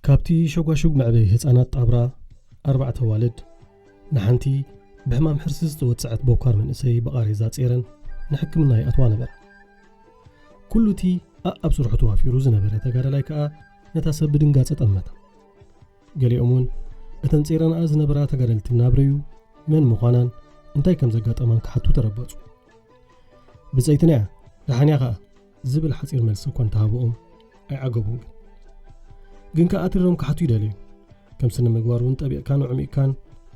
كابتي شوغاشوغ معبي هصانات طابرا 4 والد نحنتي بحمام حرسز توصعت بوكار من اسي بقاريزا صيرن نحكمنا ياتوا نبر كلتي اب سرحتو افيرو زنبره تغادلاي كا نتاسب بدنغاص طمت ገሊኦሙን እተን ጽረና ዝነበራ ተጋደልቲ ናብረዩ ምን ምዃናን እንታይ ከም ዘጋጠማን ክሓቱ ተረበጹ ብዘይትንያ ደሓንያኻ ዝብል ሓጺር መልሲ እኳ እንተሃብኦም ኣይዓገቡን ግን ከኣትሮም ክሓቱ ይደልዩ ከም ስነ ምግባሩን ጠቢዕካን ዕሚእካን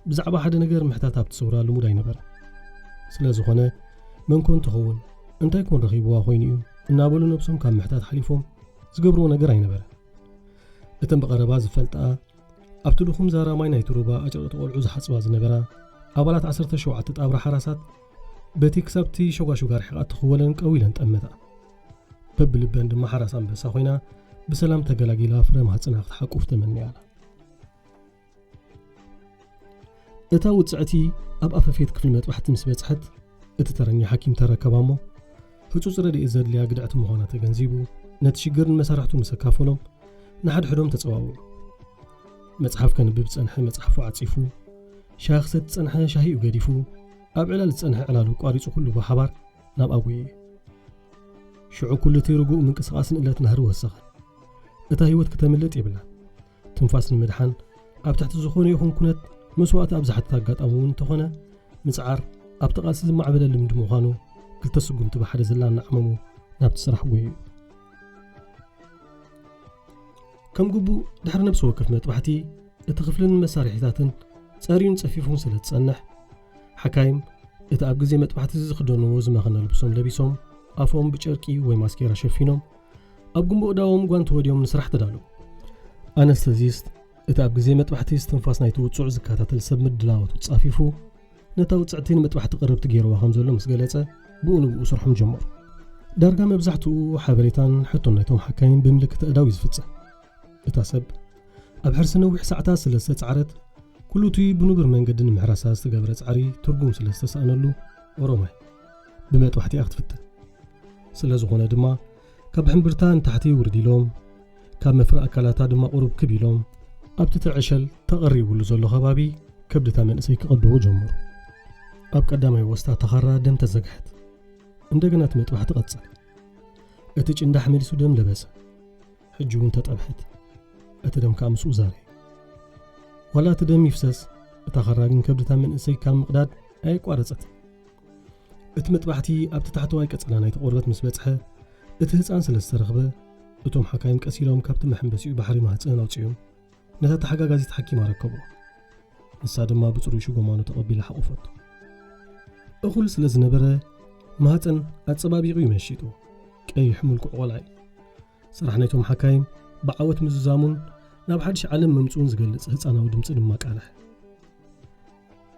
ብዛዕባ ሓደ ነገር ምሕታት ኣብቲ ጽውራ ልሙድ ኣይነበረ ስለ ዝኾነ መንኮን ትኸውን እንታይ ኮን ረኺብዋ ኮይኑ እዩ እናበሉ ነብሶም ካብ ምሕታት ሓሊፎም ዝገብርዎ ነገር ኣይነበረ እተን በቐረባ ዝፈልጣ ኣብቲ ድኹም ዛራማይ ናይ ትሩባ ኣጨቕቲ ቆልዑ ዝሓጽባ ዝነበራ ኣባላት 17 ጣብራ ሓራሳት በቲ ክሳብቲ ሸጓሹጋር ሕቓት ትኽወለን ቀዊለን ጠመታ በብልበን ድማ ሓራስ አንበሳ ኮይና ብሰላም ተገላጊላ ፍረ ማህፀና ክትሓቁፍ ተመንያላ እታ ውጽዕቲ ኣብ ኣፈፌት ክፍሊ መጥባሕቲ ምስ በጽሐት እቲ ተረኛ ሓኪም ተረከባሞ ህጹጽ ረድኢ ዘድልያ ግድዕቲ ምዃና ተገንዚቡ ነቲ ሽግርን መሳርሕቱ መሰካፈሎም ንሓድሕዶም ተጸዋውዑ መጽሐፍ ከንብብ ጸንሐ መጽሐፉ ዓጺፉ ሻኽሰት ጸንሐ ሻሂኡ ገዲፉ ኣብ ዕላል ጸንሐ ዕላሉ ቋሪጹ ኩሉ ብሓባር ናብ ኣቡየ ሽዑ ኩሉ ትርጉእ ምንቅስቓስን ዕለት ነህር ወሰኸ እታ ህይወት ከተምልጥ ይብላ ትንፋስ ንምድሓን ኣብ ታሕቲ ዝኾነ ይኹን ኩነት መስዋዕት ኣብ ዝሓትታ ኣጋጣሚውን ተኾነ ምጽዓር ኣብ ተቓልሲ ዝማዕበለ ልምዲ ምዃኑ ክልተ ስጉምቲ ብሓደ ዘላና ዓመሙ ናብቲ ስራሕ ጎዩ ከም ግቡእ ድሕሪ ነብሲ ወከፍ መጥባሕቲ እቲ ክፍልን መሳርሒታትን ጸሪዩን ጸፊፉን ስለ ዝጸንሕ ሓካይም እቲ ኣብ ግዜ መጥባሕቲ ዝኽደንዎ ዝመኸነ ልብሶም ለቢሶም ኣፎም ብጨርቂ ወይ ማስኬራ ሸፊኖም ኣብ ግንቦ ዳዎም ጓንቲ ወዲዮም ንስራሕ ተዳሉ ኣነስተዚስት እቲ ኣብ ግዜ መጥባሕቲ ዝተንፋስ ናይቲ ውጽዕ ዝከታተል ሰብ ምድላወቱ ጻፊፉ ነታ ውጽዕትን መጥባሕቲ ቅርብቲ ገይርዋ ከም ዘሎ ምስ ገለጸ ብኡ ንብኡ ስርሖም ጀመሩ ዳርጋ መብዛሕትኡ ሓበሬታን ሕቶን ናይቶም ሓካይም ብምልክት ኣዳዊ ዝፍጽም እታ ሰብ ኣብ ሕርሲ ነዊሕ ሰዓታት ስለ ዝተጻዕረት ኩሉቲ ብንቡር መንገድን ምሕራሳ ዝተገብረ ጻዕሪ ትርጉም ስለ ዝተሰኣነሉ ኦሮማይ ብመጥባሕቲ ክትፍትን ስለ ዝኾነ ድማ ካብ ሕምብርታ ንታሕቲ ውርዲሎም ካብ መፍረ ኣካላታ ድማ ቁሩብ ክቢሎም ኣብቲ ትዕሸል ተቐሪቡሉ ዘሎ ከባቢ ከብድታ መንእሰይ ክቐድዎ ጀመሩ ኣብ ቀዳማይ ወስታ ተኸራ ደም ተዘግሐት እንደገና መጥባሕቲ ቀጸለ እቲ ጭንዳሕ መሊሱ ደም ለበሰ ሕጂ እውን ተጠብሐት እቲ ደም ካምስኡ ዛሬ ወላ እቲ ደም ይፍሰስ እታ ኸራግን ከብድታ መንእሰይ ካብ ምቕዳድ ኣይቋረጸት እቲ መጥባሕቲ ኣብቲ ታሕተዋይ ቀጸላ ናይቲ ቆርበት ምስ በጽሐ እቲ ህፃን ስለ ዝተረኽበ እቶም ሓካይም ቀሲሎም ካብቲ መሕንበሲኡ ባሕሪ ማህፀን ኣውፅዮም ነታ ተሓጋጋዚት ሓኪም ኣረከቦ ንሳ ድማ ብጽሩይ ሽጎማኑ ተቐቢላ ሓቑፈቱ እኹል ስለ ዝነበረ ማህፀን ኣጸባቢቑ ይመሽጡ ቀይሕ ምልኩዕ ቆልዓይ ስራሕ ናይቶም ሓካይም ብዓወት ምዝዛሙን ናብ ሓድሽ ዓለም መምጽኡን ዝገልጽ ህፃናዊ ድምፂ ድማ ቃልሕ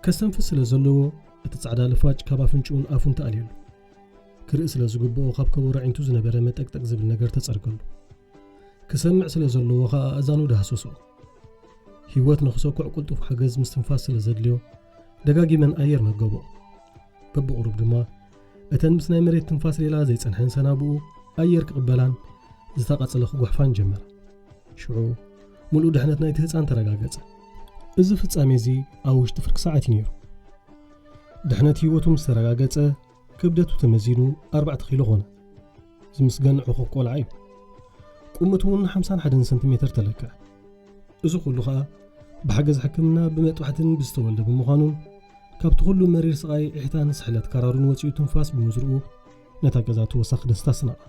ከስተንፍስ ስለ ዘለዎ እቲ ጻዕዳ ልፋጭ ካብ ኣፍንጭኡን ኣፉን ተኣልየሉ ክርኢ ስለ ዝግብኦ ካብ ከበሮ ዒንቱ ዝነበረ መጠቅጠቅ ዝብል ነገር ተጸርገሉ ክሰምዕ ስለ ዘለዎ ኸኣ ኣዛኑ ዳሃሰሶ ህይወት ንኽሰኩዕ ቁልጡፍ ሓገዝ ምስትንፋስ ስለ ዘድልዮ ደጋጊመን ኣየር መገቦ በብቕሩብ ድማ እተን ምስ ናይ መሬት ትንፋስ ሌላ ዘይጸንሐን ሰናብኡ ኣየር ክቕበላን ዝተቐጸለ ክጓሕፋን ጀመረ ሽዑ ሙሉእ ድሕነት ናይቲ ህፃን ተረጋገጸ እዚ ፍጻሜ እዚ ኣብ ውሽጢ ፍርቂ ሰዓት እዩ ነይሩ ድሕነት ህይወቱ ምስ ተረጋገጸ ክብደቱ ተመዚኑ 4 ኪሎ ኾነ ዝምስገን ዕኹ ቆልዓ እዩ ቁመቱ እውን 51 ሰንቲሜትር ተለክዐ እዚ ኩሉ ኸኣ ብሓገዝ ሕክምና ብመጥባሕትን ብዝተወልደ ብምዃኑን ካብቲ ኩሉ መሪር ስቓይ ዒሕታን ስሕለት ካራሩን ወፂኡ ትንፋስ ብምዝርኡ ነታ ገዛ ተወሳኺ ደስታ ስናቐ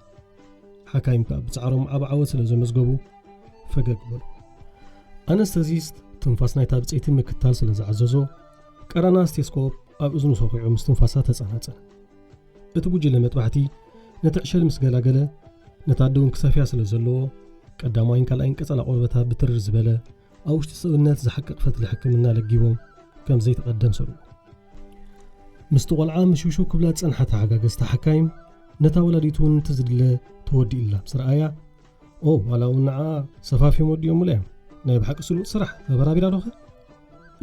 ሓካይም ከዓ ብጻዕሮም ዓብ ዓወት ስለ ዘመዝገቡ ፈገግ በሉ ኣነስተዚስት ትንፋስ ናይታ ብፅይቲ ምክታል ስለ ዝዓዘዞ ቀረና ስቴስኮፕ ኣብ እዝኑ ሰኺዑ ምስ ትንፋሳ ተጸናጸነ እቲ ጉጅለ መጥባሕቲ ነቲ ዕሸል ምስ ገላገለ ነታ ደውን ክሰፍያ ስለ ዘለዎ ቀዳማይን ካልኣይን ቀጸላ ቆርበታ ብትርር ዝበለ ኣብ ውሽጢ ሰውነት ዝሓቅቕ ፈትሊ ሕክምና ለጊቦም ከም ዘይተቐደም ሰሩ ምስቲ ቆልዓ ምሽውሹ ክብላ ጸንሓታ ሓጋገዝታ ሓካይም ነታ ወላዲቱ እውን ትዝድለ ተወዲእላ ምስ ረኣያ ዋላ እውን ንዓ ሰፋፊዮም ወዲኦም ሙላ እዮም ናይ ብሓቂ ስሉጥ ስራሕ ተበራቢራ ዶኸ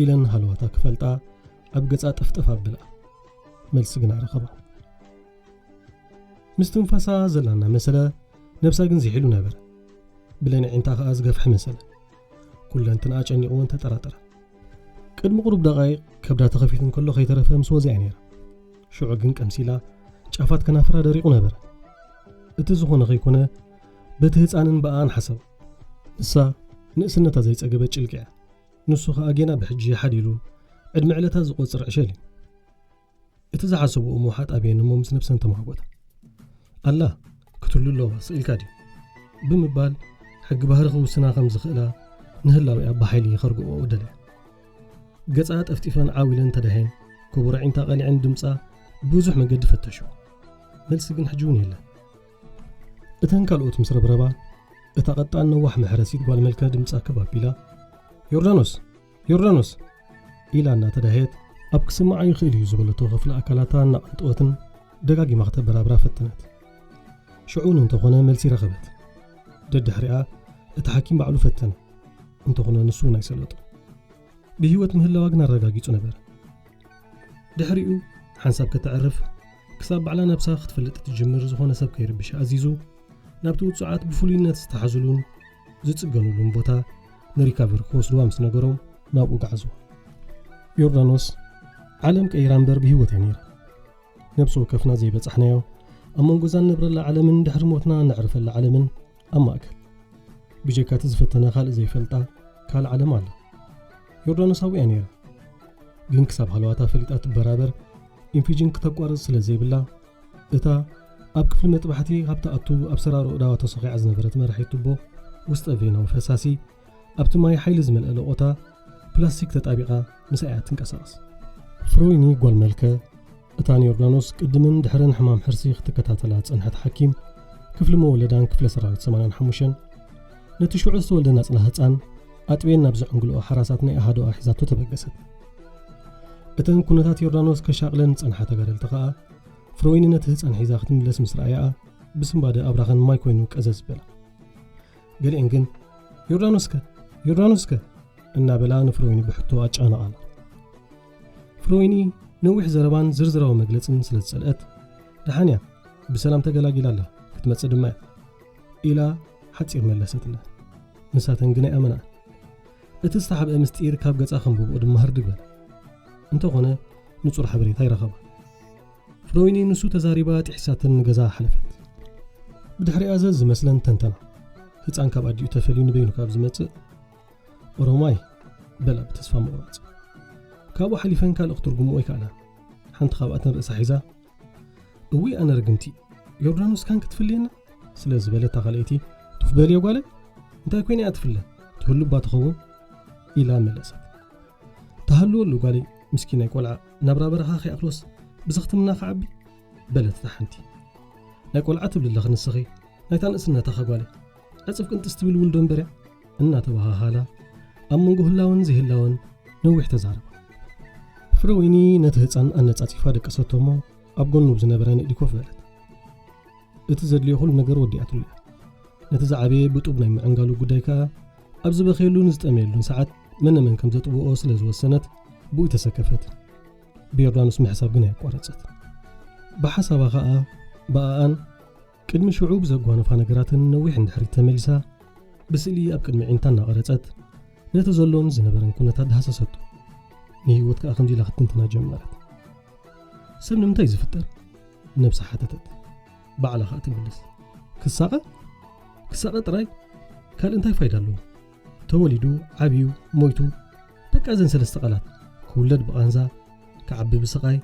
ኢለን ሃለዋታ ክፈልጣ ኣብ ገጻ ጠፍጠፍ ኣቢላ መልሲ ግን ኣይረኸባ ምስ ትንፋሳ ዘላና መሰለ ነብሳ ግን ዝሒሉ ነበር ብለኒ ዒንታ ኸኣ ዝገፍሐ መሰለ كلن تناጨኒቑ ተጠራጠረ ቅድሚ ቁሩብ ደቃይቕ ከብዳ ተኸፊትን ከሎ ከይተረፈ ምስ ወዚያ ነይራ ሽዑ ግን ቀምሲላ ጫፋት ከናፍራ ደሪቑ ነበር እቲ ዝኾነ ከይኮነ በቲ ህፃንን በኣን ሓሰብ ንሳ ንእስነታ ዘይፀገበ ጭልቅያ ንሱ ኸኣ ጌና ብሕጂ ሓዲሉ ዕድሚ ዕለታ ዝቆፅር ዕሸል እቲ ዝሓሰቡ እሞ ሓጣብየን እሞ ምስ ነፍሰን ተማጎታ ኣላ ክትሉ ኣለዋ ስኢልካ ድዩ ብምባል ሕጊ ባህሪ ክውስና ከም ዝኽእላ ንህላዊኣ ብሓይሊ ይኸርግኦ ደልያ ገጻ ጠፍጢፈን ዓዊለን ተዳሄን ክቡርዒንታ ቀሊዕን ድምፃ ብዙሕ መንገዲ ፈተሹ መልሲ ግን ሕጂ እውን የለን እተን ካልኦት ምስ ረብረባ እታ ቀጣን ነዋሕ መሕረሲት ጓል መልከ ድምፃ ከባቢላ ዮርዳኖስ ኢላ እናተዳሄት ኣብ ክስማዕ ይኽእል እዩ ዝበለቶ ክፍሊ ኣካላታ እናቐንጥወትን ደጋጊማ ክተበራብራ ፈተነት ሽዑን እንተኾነ መልሲ ረኸበት ደድሕሪኣ እቲ ሓኪም ባዕሉ ፈተነ እንተኾነ ንሱ ናይ ሰለጡ ብህይወት ምህላዋ ግን ኣረጋጊጹ ነበር ድሕሪኡ ሓንሳብ ከተዕርፍ ክሳብ ባዕላ ነብሳ ክትፈልጥ ትጅምር ዝኾነ ሰብ ከይርብሽ ኣዚዙ ናብቲ ውፅዓት ብፍሉይነት ዝተሓዝሉን ዝፅገኑሉን ቦታ ንሪካቨር ክወስድዋ ምስ ነገሮም ናብኡ ጋዕዝዋ ዮርዳኖስ ዓለም ቀይራ እምበር ብህይወት እያ ነይራ ነብሲ ወከፍና ዘይበፃሕናዮ ኣብ መንጎዛን ንብረላ ዓለምን ድሕሪ ሞትና ንዕርፈላ ዓለምን ኣብ ማእከል ብጀካቲ ዝፈተነ ካልእ ዘይፈልጣ ካልእ ዓለም ኣላ ዮርዳኖሳዊ እያ ነይራ ግን ክሳብ ሃለዋታ ፈሊጣ ትበራበር ኢንፊጅን ክተቋርፅ ስለ ዘይብላ እታ ኣብ ክፍሊ መጥባሕቲ ካብቲ ኣቱ ኣብ ሰራሮ ዕዳዋ ተሰኺዓ ዝነበረት መራሒት ቱቦ ውስጠ ቬናዊ ፈሳሲ ኣብቲ ማይ ሓይሊ ዝመልአ ለቆታ ፕላስቲክ ተጣቢቓ ምስኣያ ትንቀሳቐስ ፍሮይኒ ጓል መልከ እታ ዮርዳኖስ ቅድምን ድሕርን ሕማም ሕርሲ ክትከታተላ ፀንሐት ሓኪም ክፍሊ መወለዳን ክፍለ ሰራዊት 85 ነቲ ሽዑ ዝተወልደ ናፅላ ህፃን ኣጥቤን ናብ ዝዕንግልኦ ሓራሳት ናይ ኣሃዶኣ ሒዛቶ ተበገሰት እተን ኩነታት ዮርዳኖስ ከሻቕለን ፀንሐ ተጋደልቲ ኸኣ ፍሮይኒ ነቲ ህፃን ሒዛ ክትምለስ ምስ ረኣያ ብስምባደ ኣብራኸን ማይ ኮይኑ ቀዘዝ በላ ገሊአን ግን ዮርዳኖስከ እናበላ ንፍሮይኒ ብሕቶ ኣጫነቓላ ፍሮይኒ ነዊሕ ዘረባን ዝርዝራዊ መግለፅን ስለ ዝፀልአት ደሓንያ ብሰላም ተገላጊላ ኣላ ክትመፅእ ድማ ኢላ ሓፂር መለሰትለ ንሳተን ግን ኣይኣመና እቲ ዝተሓብአ ምስጢር ካብ ገፃ ከምብብኦ ድማ ህርድግ በላ እንተኾነ ንጹር ሓበሬታ ይረኸባ ፍሮይኒ ንሱ ተዛሪባ ጥሒሳትን ንገዛ ሓለፈት ብድሕሪኣ ዝመስለን ተንተና ህፃን ካብ ኣዲኡ ተፈልዩ ንበይኑ ካብ ዝመፅእ ኦሮማይ በላ ብተስፋ መቑራፅ ካብኡ ሓሊፈን ካልእ ክትርጉምዎ ይከኣላ ሓንቲ ካብኣተን ርእሳ ሒዛ እዊ ኣነ ርግምቲ ዮርዳኖስ ካን ክትፍልየና ስለ ዝበለት ካልአይቲ ትፍበል የጓለ እንታይ ኮይና እያ ትፍለ ትህሉባ ትኸውን ኢላ መለሰት ተሃልወሉ ጓሌ ምስኪን ናይ ቆልዓ ናብራ በረኻ ኸይኣክሎስ ብዘኽትምና ኸዓቢ በለት ሓንቲ ናይ ቆልዓ ትብልላ ክንስኺ ናይታ ንእስነታ ኸጓሌ ዕፅፍ ቅንጥስ ትብል ውልዶ እምበርያ እናተባሃሃላ ኣብ መንጎ ህላወን ዘይህላወን ነዊሕ ተዛረባ ፍሮይኒ ነቲ ህፃን ኣነፃፂፋ ደቀሰቶ እሞ ኣብ ጎኑ ብዝነበረ ንእዲ ኮፍ በለት እቲ ዘድልዮ ኩሉ ነገር ወዲኣትሉ እያ ነቲ ዝዓበየ ብጡብ ናይ ምዕንጋሉ ጉዳይ ከዓ ኣብ ዝበኸየሉን ዝጠመየሉን ሰዓት መነመን ከም ዘጥብኦ ስለ ዝወሰነት ብኡ ተሰከፈት ብዮርዳኖስ ምሕሳብ ግን ኣያቋረፀት ብሓሳባ ከዓ በኣን ቅድሚ ሽዑ ብዘጓነፋ ነገራትን ነዊሕ እንድሕሪት ተመሊሳ ብስእሊ ኣብ ቅድሚ ዒንታ እናቐረፀት ነቲ ዘሎን ዝነበረን ኩነታት ድሃሰሰቱ ንህይወት ከዓ ከምዚ ኢላ ክትንትና ጀመረት ሰብ ንምንታይ ዝፍጠር ነብሳ ሓተተት ባዕላ ከዓ ትምልስ ክሳቐ ጥራይ ካልእ እንታይ ፋይዳ ኣለዎ ተወሊዱ ዓብዩ ሞይቱ ደቃ ዘን ሰለስተ ቃላት ክውለድ ብቓንዛ ክዓቢ ብስቓይ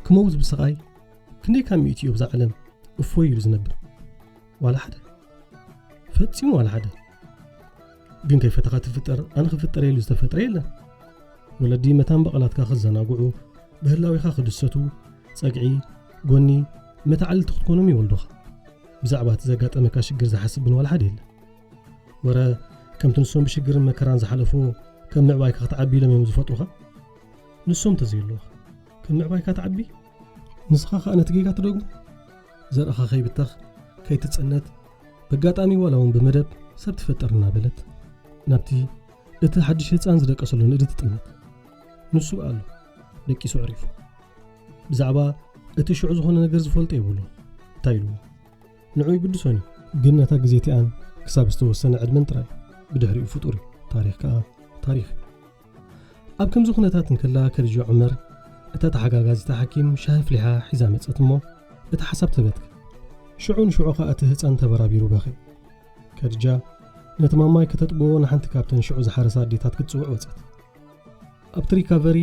ክመውዝ ብስቓይ ክንደይ ካብ ሚእትዮ ብዛ ዓለም እፎይ ኢሉ ዝነብር ዋላ ሓደ ፈፂሙ ዋላ ሓደ ግን ከይፈተኻ ትፍጠር ኣነ ክፍጠር ኢሉ ዝተፈጥረ የለን ወለዲ መታን በቐላትካ ክዘናግዑ ብህላዊኻ ክድሰቱ ፀግዒ ጎኒ መታዓልቲ ክትኮኖም ይወልዱኻ ብዛዕባ እቲ ዘጋጠመካ ሽግር ዝሓስብን ዋላ ሓደ የለን ወረ ከምቲ ንሶም ብሽግርን መከራን ዝሓለፎ ከም ምዕባይካ ክትዓቢ ኢሎም እዮም ዝፈጥሩኻ ንሶም ተዘይልዎኻ ከም ምዕባይካ ትዓቢ ንስኻ ከዓ ነቲ ጌጋ ትደግሙ ዘርእኻ ከይብተኽ ከይትፀነት በጋጣሚ ዋላ እውን ብመደብ ሰብ ትፈጠር እናበለት ናብቲ እቲ ሓድሽ ህፃን ዝደቀሰሉ ንእዲ ትጥምት ንሱ ኣሎ ደቂሱ ዕሪፉ ብዛዕባ እቲ ሽዑ ዝኾነ ነገር ዝፈልጦ ይብሉ እንታይ ኢልዎ ንዑ ይግድሶኒ ግን ነታ ግዜ እቲኣን ክሳብ ዝተወሰነ ዕድመን ጥራይ ብድሕሪኡ ፍጡር ታሪክ ከዓ ታሪክ ኣብ ከምዚ ኩነታት እንከላ ከድጆ ዑመር እታ ተሓጋጋዚታ ሓኪም ሻሂ ፍሊሓ ሒዛ መፀት እሞ እቲ ሓሳብ ተበትክ ሽዑን ሽዑ ኸ እቲ ህፃን ተበራቢሩ በኺ ከድጃ ነቲ ማማይ ከተጥብዎ ንሓንቲ ካብተን ሽዑ ዝሓረሳ ኣዴታት ክትፅውዕ ወፀት ኣብቲ ሪካቨሪ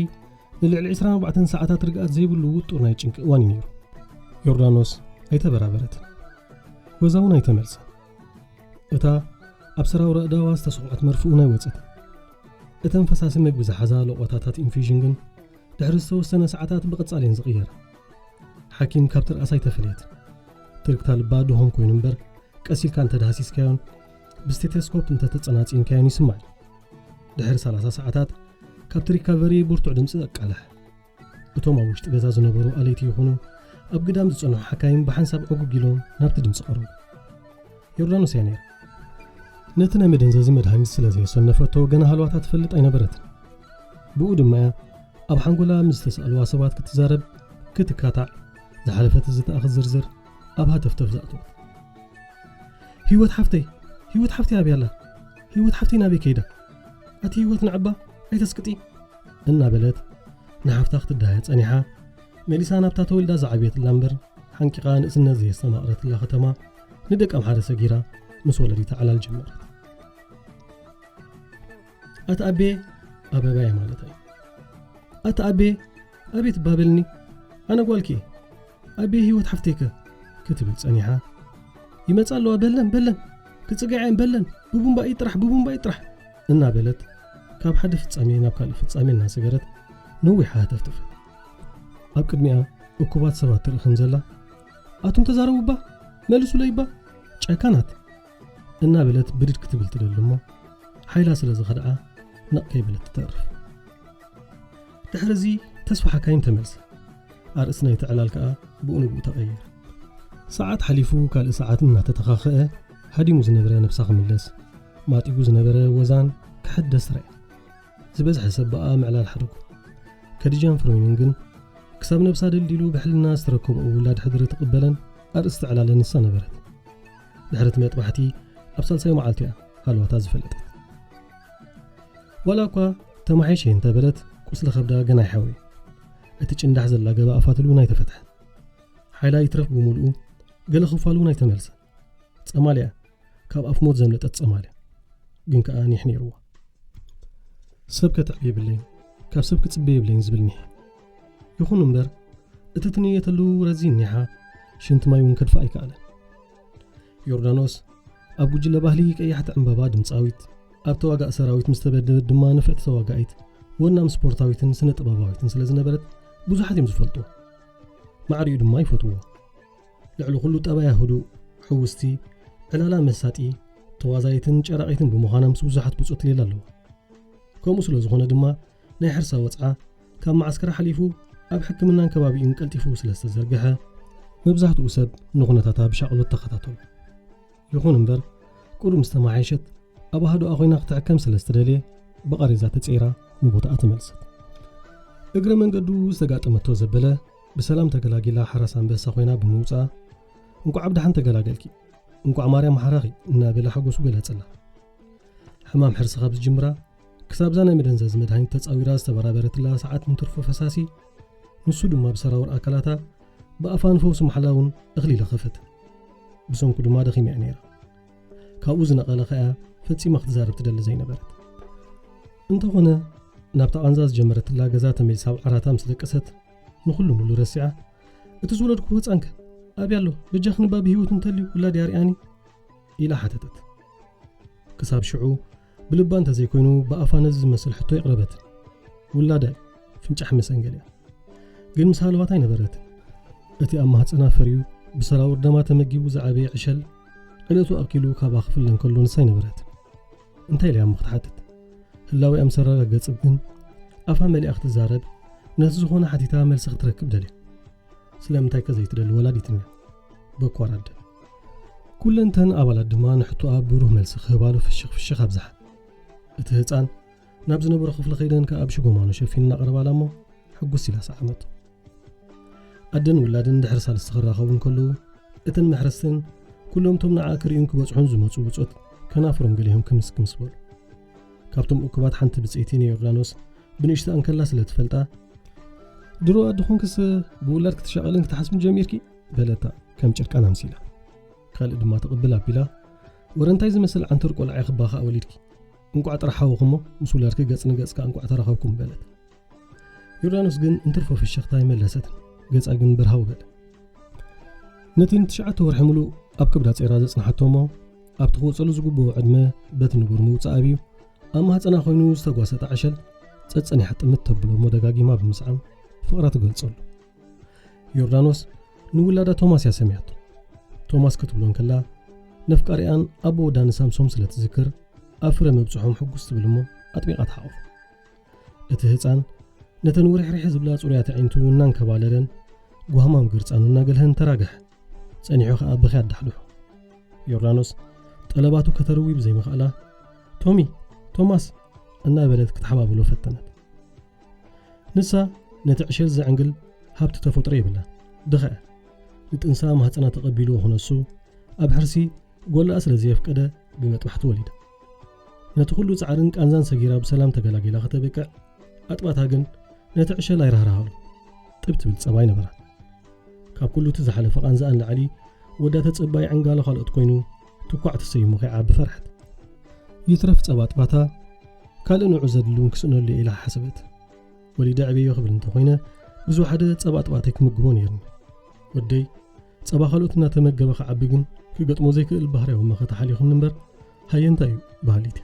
ንልዕሊ 24 ሰዓታት ርግኣት ዘይብሉ ውጡር ናይ ጭንቂ እዋን እዩ ነይሩ ዮርዳኖስ ኣይተበራበረትን ወዛ እውን ኣይተመልሰን እታ ኣብ ሰራው ረእዳዋ ዝተሰቑዐት መርፍኡ ናይ ወፀት እተን ፈሳሲ ምግቢ ዝሓዛ ለቆታታት ኢንፊዥን ግን ድሕሪ ዝተወሰነ ሰዓታት ብቕጻሌን ዝቕየረ ሓኪም ካብቲ ርኣሳይ ተፈለየት ትርክታ ልባ ድሆም ኮይኑ እምበር ቀሲልካ እንተዳሃሲስካዮን ብስቴቴስኮፕ እንተተጸናጺንካዮን ይስማዕ ድሕሪ 30 ሰዓታት ካብቲ ሪካቨሪ ብርቱዕ ድምፂ ዘቃልሕ እቶም ኣብ ውሽጢ ገዛ ዝነበሩ ኣለይቲ ይኹኑ ኣብ ግዳም ዝጸንሑ ሓካይም ብሓንሳብ ዕጉግ ኢሎም ናብቲ ድምፂ ቀረቡ ዮርዳኖስ እያ ነይራ ነቲ ናይ መደንዘዚ መድሃኒት ስለ ዘየሰነፈቶ ገና ሃልዋታ ትፈልጥ ኣይነበረትን ብኡ ድማ ኣብ ሓንጎላ ምስ ዝተሰኣልዋ ሰባት ክትዛረብ ክትካታዕ ዝሓለፈት ዝተኣኽዝ ዝርዝር ኣብ ሃተፍተፍ ዘእትወት ህይወት ሓፍተይ ኣብያላ ህይወት ሓፍተይ ናበይ ከይዳ ኣቲ ህይወት ንዕባ ኣይተስቅጢ እናበለት ንሓፍታ ክትዳየ ጸኒሓ ሜሊሳ ናብታ ተወልዳ ዝዓብየትላ እምበር ሓንቂቓ ንእስነት ዘየስተማቕረትላ ከተማ ንደቂ ኣምሓረ ሰጊራ ምስ ወለዲታ ዕላል ጀመረት ኣቲ ኣቤ ኣበባየ ማለት እዩ ኣቲ ኣቤ ኣቤት ባበልኒ ኣነ ጓልኪ ኣቤ ህይወት ሓፍተይከ ክትብል ጸኒሓ ይመጻ ኣለዋ በለን ክጽጋዕን በለን ብቡምባ ይጥራሕ እናበለት ካብ ሓደ ፍጻሜ ናብ ካልእ ፍጻሜ እናሰገረት ነዊሓ ተፍተፈት ኣብ ቅድሚኣ እኩባት ሰባት ትርኢ ከም ዘላ ኣቱም ተዛረቡባ መልሱ ለይባ ጨካናት እናበለት ብድድ ክትብል ትደሊ እሞ ሓይላ ስለ ዝኸድዓ ነቕ ከይበለት ትተርፍ ድሕሪዚ ተስፋ ሓካይም ተመልሰ ኣርእሲ ናይቲ ዕላል ከዓ ብኡ ንብኡ ተቐየረ ሰዓት ሓሊፉ ካልእ ሰዓት እናተተኻኽአ ሃዲሙ ዝነበረ ነብሳ ክምለስ ማጢጉ ዝነበረ ወዛን ክሕደስ ረአ ዝበዝሐ ሰብ በኣ ምዕላል ሓደጉ ከድጃን ፍሮይንን ግን ክሳብ ነብሳ ደልዲሉ ብሕልና ዝተረከብኡ ውላድ ሕድሪ ትቕበለን ኣርእስቲ ዕላለን ንሳ ነበረት ድሕሪ እቲ መጥባሕቲ ኣብ ሳልሳይ መዓልቲ እያ ሃልዋታ ዝፈለጠት ዋላ እኳ ተማሒሸ እንተበለት ቁስሊ ከብዳ ገና ይሓወየ እቲ ጭንዳሕ ዘላ ገባ ኣፋትሉ ናይ ተፈትሐ ሓይላ ይትረፍ ብምልኡ ገለ ክፋሉ ናይ ተመልሰ ጸማልያ ካብ ኣፍ ሞት ዘምለጠት ጸማልያ ግን ከዓ ኒሕ ነይርዋ ሰብ ከትዕብ የብለይን ካብ ሰብ ክጽበ የብለይን ዝብል ኒሕ ይኹን እምበር እቲ ትንየተሉ ረዚ ኒሓ ሽንቲ ማይ እውን ከድፋ ኣይከኣለን ዮርዳኖስ ኣብ ጉጅለ ባህሊ ቀያሕቲ ዕምበባ ድምፃዊት ኣብ ተዋጋእ ሰራዊት ምስ ተበደበት ድማ ንፍዕቲ ተዋጋኢት ወናም ስፖርታዊትን ስነ ጥበባዊትን ስለ ዝነበረት ብዙሓት እዮም ዝፈልጥዎ ማዕሪኡ ድማ ይፈትዎ ልዕሊ ኩሉ ጠባያ ህዱእ ሕውስቲ ዕላላ መሳጢ ተዋዛይትን ጨራቒትን ብምዃና ምስ ብዙሓት ብፆት ሌላ ኣለዋ ከምኡ ስለ ዝኾነ ድማ ናይ ሕርሳ ወፅዓ ካብ ማዓስከራ ሓሊፉ ኣብ ሕክምናን ከባቢኡን ቀልጢፉ ስለ ዝተዘርግሐ መብዛሕትኡ ሰብ ንኹነታታ ብሻቕሎት ተኸታተሉ ይኹን እምበር ቁሩብ ዝተማሓየሸት ኣብ ሃዶኣ ኮይና ክትሕከም ስለ ዝተደልየ ብቐሬዛ ተፀይራ ንቦታኣ ተመልሰት እግረ መንገዱ ዝተጋጠመቶ ዘበለ ብሰላም ተገላጊላ ሓራስ አንበሳ ኮይና ብምውፃእ እንኳዕ ኣብድሓን ተገላገልኪ እንኳዕ ማርያም ሓራኺ እናበለ ሓጎሱ ገለጸላ ሕማም ሕርሲ ካብ ዝጅምራ ክሳብ ዛ ናይ መደንዘዝ መድሃኒት ተፃዊራ ዝተበራበረትላ ሰዓት ምትርፎ ፈሳሲ ንሱ ድማ ብሰራውር ኣካላታ ብኣፋን ፈውሲ መሓላውን እኽሊ ለኸፈት ብሰንኩ ድማ ደኺማ እያ ነይራ ካብኡ ዝነቐለ ኸያ ፈጺማ ክትዛረብ ትደሊ ዘይነበረት እንተኾነ ናብታ ቃንዛ ዝጀመረትላ ገዛ ተመሊሳ ኣብ ዓራታ ምስ ደቀሰት ንኹሉ ሙሉ ረሲዓ እቲ ዝወለድኩ ህፃንከ ኣብያሎ በጃ ክንባ ብሂወት እንተልዩ ውላድ ያርያኒ ኢላ ሓተተት ክሳብ ሽዑ ብልባ እንተዘይኮይኑ ብኣፋ ነዚ ዝመስል ሕቶ ይቕረበት ውላዳይ ፍንጫሕ መሰንገል እያ ግን ምስ ሃልዋታ ኣይነበረት እቲ ኣብ ማህፀና ፈርዩ ብሰራውር ደማ ተመጊቡ ዝዓበየ ዕሸል ዕለቱ ኣኪሉ ካባ ክፍለን ከሎ ንሳ ኣይነበረት እንታይ ኢላ ምኽትሓትት ህላዊ ኣም ሰረጋገጽ ግን ኣፋ መሊኣ ክትዛረብ ነቲ ዝኾነ ሓቲታ መልሲ ክትረክብ ደልያ ስለምንታይ ከዘይትደሊ ወላዲትን እያ በኳራደ ኩለንተን ኣባላት ድማ ንሕቶኣ ብሩህ መልሲ ክህባሉ ፍሽኽ ኣብዝሓ እቲ ህፃን ናብ ዝነበሮ ክፍሊ ኸይደን ከኣብ ሽጎማኑ ሸፊን እናቕረባላ እሞ ሕጉስ ኢላ ሰዓመቶ ኣደን ውላድን ድሕሪ ሳልስቲ ክራኸቡን ከለዉ እተን መሕረስትን ኩሎም ቶም ንዓ ክሪኡን ክበፅሑን ዝመፁ ብፆት ከናፍሮም ገሊሆም ክምስክምስ በሉ ካብቶም እኩባት ሓንቲ ብጽኢቲ ዮርዳኖስ ብንእሽቶ አንከላ ስለ ትፈልጣ ድሮ ኣድኹንክስ ብውላድ ክትሸቐልን ክትሓስብን ጀሚርኪ በለታ ከም ጭርቃን ኣምሲላ ካልእ ድማ ተቕብል ኣቢላ ወረንታይ ዝመስል ዓንተር ቆልዓ ይኽባኻ ወሊድኪ እንቋዕ ጥራሕ ሓወኹሞ ምስ ውላድኪ ገጽ ንገጽካ እንቋዕ ተረኸብኩም በለት ዮርዳኖስ ግን እንትርፎ ፍሽኽታ ይመለሰትን ገጻ ግን ብርሃው በለ ነቲ ንትሽዓተ ወርሒ ሙሉእ ኣብ ከብዳ ጼራ ዘጽናሓቶሞ ኣብቲ ክወጸሉ ዝግብኦ ዕድመ በት ንቡር ምውፃእ ኣብዩ ኣብ ማህፀና ኮይኑ ዝተጓሰጠ ዓሸል ጸጸኒሓ ጥምት ተብሎ ደጋጊማ ብምስዓም ፍቕራ ትገልጸሉ ዮርዳኖስ ንውላዳ ቶማስ ያሰሚያቶ ቶማስ ክትብሎን ከላ ነፍቃሪያን ኣቦ ወዳን ሳምሶም ስለ ትዝክር ኣብ ፍረ መብጽሖም ሕጉስ ትብል እሞ ኣጥቢቓ ትሓቑፉ እቲ ህፃን ነተን ውርሕርሕ ዝብላ ጽሩያት ዓይንቱ እናንከባለለን ጓህማም ግርጻኑ እናገልህን ተራግሕ ጸኒሑ ኸኣ ብኺ ኣዳሕልሑ ዮርዳኖስ ጠለባቱ ከተርዊ ብዘይምኽኣላ ቶማስ እናበለት ክትሓባብሎ ፈተነት ንሳ ነቲ ዕሸል ዘዕንግል ሃብቲ ተፈጥሮ ይብላ ድኸ ንጥንሳ ማህፀና ተቐቢሉ ኾነሱ ኣብ ሕርሲ ጎላኣ ስለ ዘየፍቀደ ብመጥባሕቲ ወሊዳ ነቲ ኩሉ ጻዕርን ቃንዛን ሰጊራ ብሰላም ተገላጊላ ከተበቅዕ ኣጥባታ ግን ነቲ ዕሸል ኣይራህራሃሉ ጥብ ትብል ጸባይ ነበራ ካብ ኩሉ እቲ ዝሓለፈ ቃንዛኣን ላዕሊ ወዳ ተጸባይ ዕንጋሎ ካልኦት ኮይኑ ትኳዕ ተሰይሙ ኸይዓ ብፈርሕት ይትረፍ ጸባ ኣጥባታ ካልእ ንዑ ዘድሉን ክስእነሉ ኢላ ሓሰበት ወሊዳ ዕብዮ ክብል እንተኾይነ ብዙ ሓደ ጸባ ኣጥባተይ ክምግቦ ነይርኒ ወደይ ጸባ ካልኦት እናተመገበ ኸዓቢ ግን ክገጥሞ ዘይክእል ባህርያዊ መኸታ ሓሊኹን እምበር ሃየንታ እዩ ባህሊት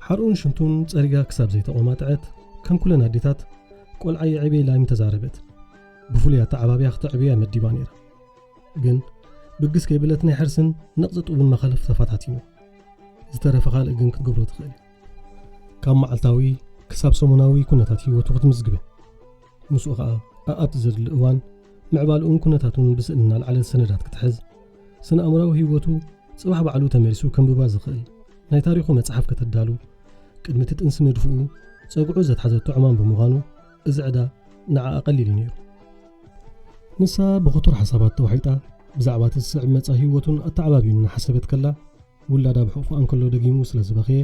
ሓርኡን ሽንቱን ጸሪጋ ክሳብ ዘይተቖማጥዐት ከም ኩለን ኣዴታት ቆልዓ የዕብየ ላይም ተዛረበት ብፍሉያት ዓባብያ ክተዕብያ መዲባ ነይራ ግን ብግስ ከይብለት ናይ ሕርስን ነቕፅጡብን መኸለፍ ተፋታቲኑ ዝተረፈ ካልእ ግን ክትገብሮ ትኽእል ካብ መዓልታዊ ክሳብ ሰሙናዊ ኩነታት ህይወቱ ክትምዝግበ ምስኡ ኸኣ ኣብቲ ዘድሊ እዋን ምዕባልኡን ኩነታቱን ብስእል እናልዓለት ሰነዳት ክትሕዝ ስነ ኣእምራዊ ህይወቱ ጽባሕ ባዕሉ ተመሊሱ ከምብባ ዝኽእል ናይ ታሪኹ መጽሓፍ ከተዳሉ ቅድሚ እቲ ጥንሲ መድፍኡ ጸጉዑ ዘትሓዘቶ ዕማን ብምዃኑ እዚ ዕዳ ንዓኣ ቀሊል ነይሩ ንሳ ብኽቱር ሓሳባት ተዋሒጣ ብዛዕባ ትስዕብ መጻ ህይወቱን ኣተዓባቢዩን እናሓሰበት ከላ ውላዳ ብሕቑፉ እንከሎ ደጊሙ ስለ ዝበኸየ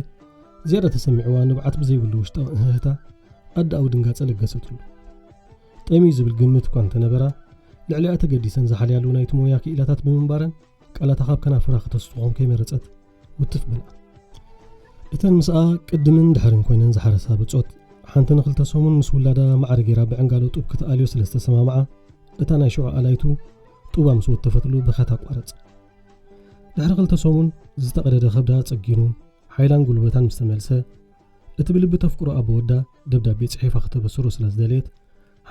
ዝያዳ ተሰሚዕዋ ንብዓት ብዘይብሉ ውሽጣዊ እህህታ ኣዳኣዊ ድንጋጸ ለገሰትሉ ጠሚዩ ዝብል ግምት እኳ እንተነበራ ልዕሊኣ ተገዲሰን ዝሓልያሉ ናይቲ ሞያ ክኢላታት ብምንባረን ቃላታ ካብ ከናፍራ ክተስጥኾም ከይመረጸት ውትፍ ብልዓ እተን ምስኣ ቅድምን ድሕርን ኮይነን ዝሓረሳ ብጾት ሓንቲ ንኽልተ ሰሙን ምስ ውላዳ ማዕረ ጌራ ብዕንጋሎ ጡብ ክትኣልዮ ስለ ዝተሰማምዓ እታ ናይ ሽዑ ኣላይቱ ጡባ ምስ ወተፈትሉ ብኸታ ቋረጽ ድሕሪ ክልተ ሰሙን ዝተቐደደ ኸብዳ ጸጊኑ ሓይላን ጉልበታን ምስ ተመልሰ እቲ ብልቢ ተፍቅሮ ኣቦ ወዳ ደብዳቤ ጽሒፋ ከተበስሮ ስለ ዝደልየት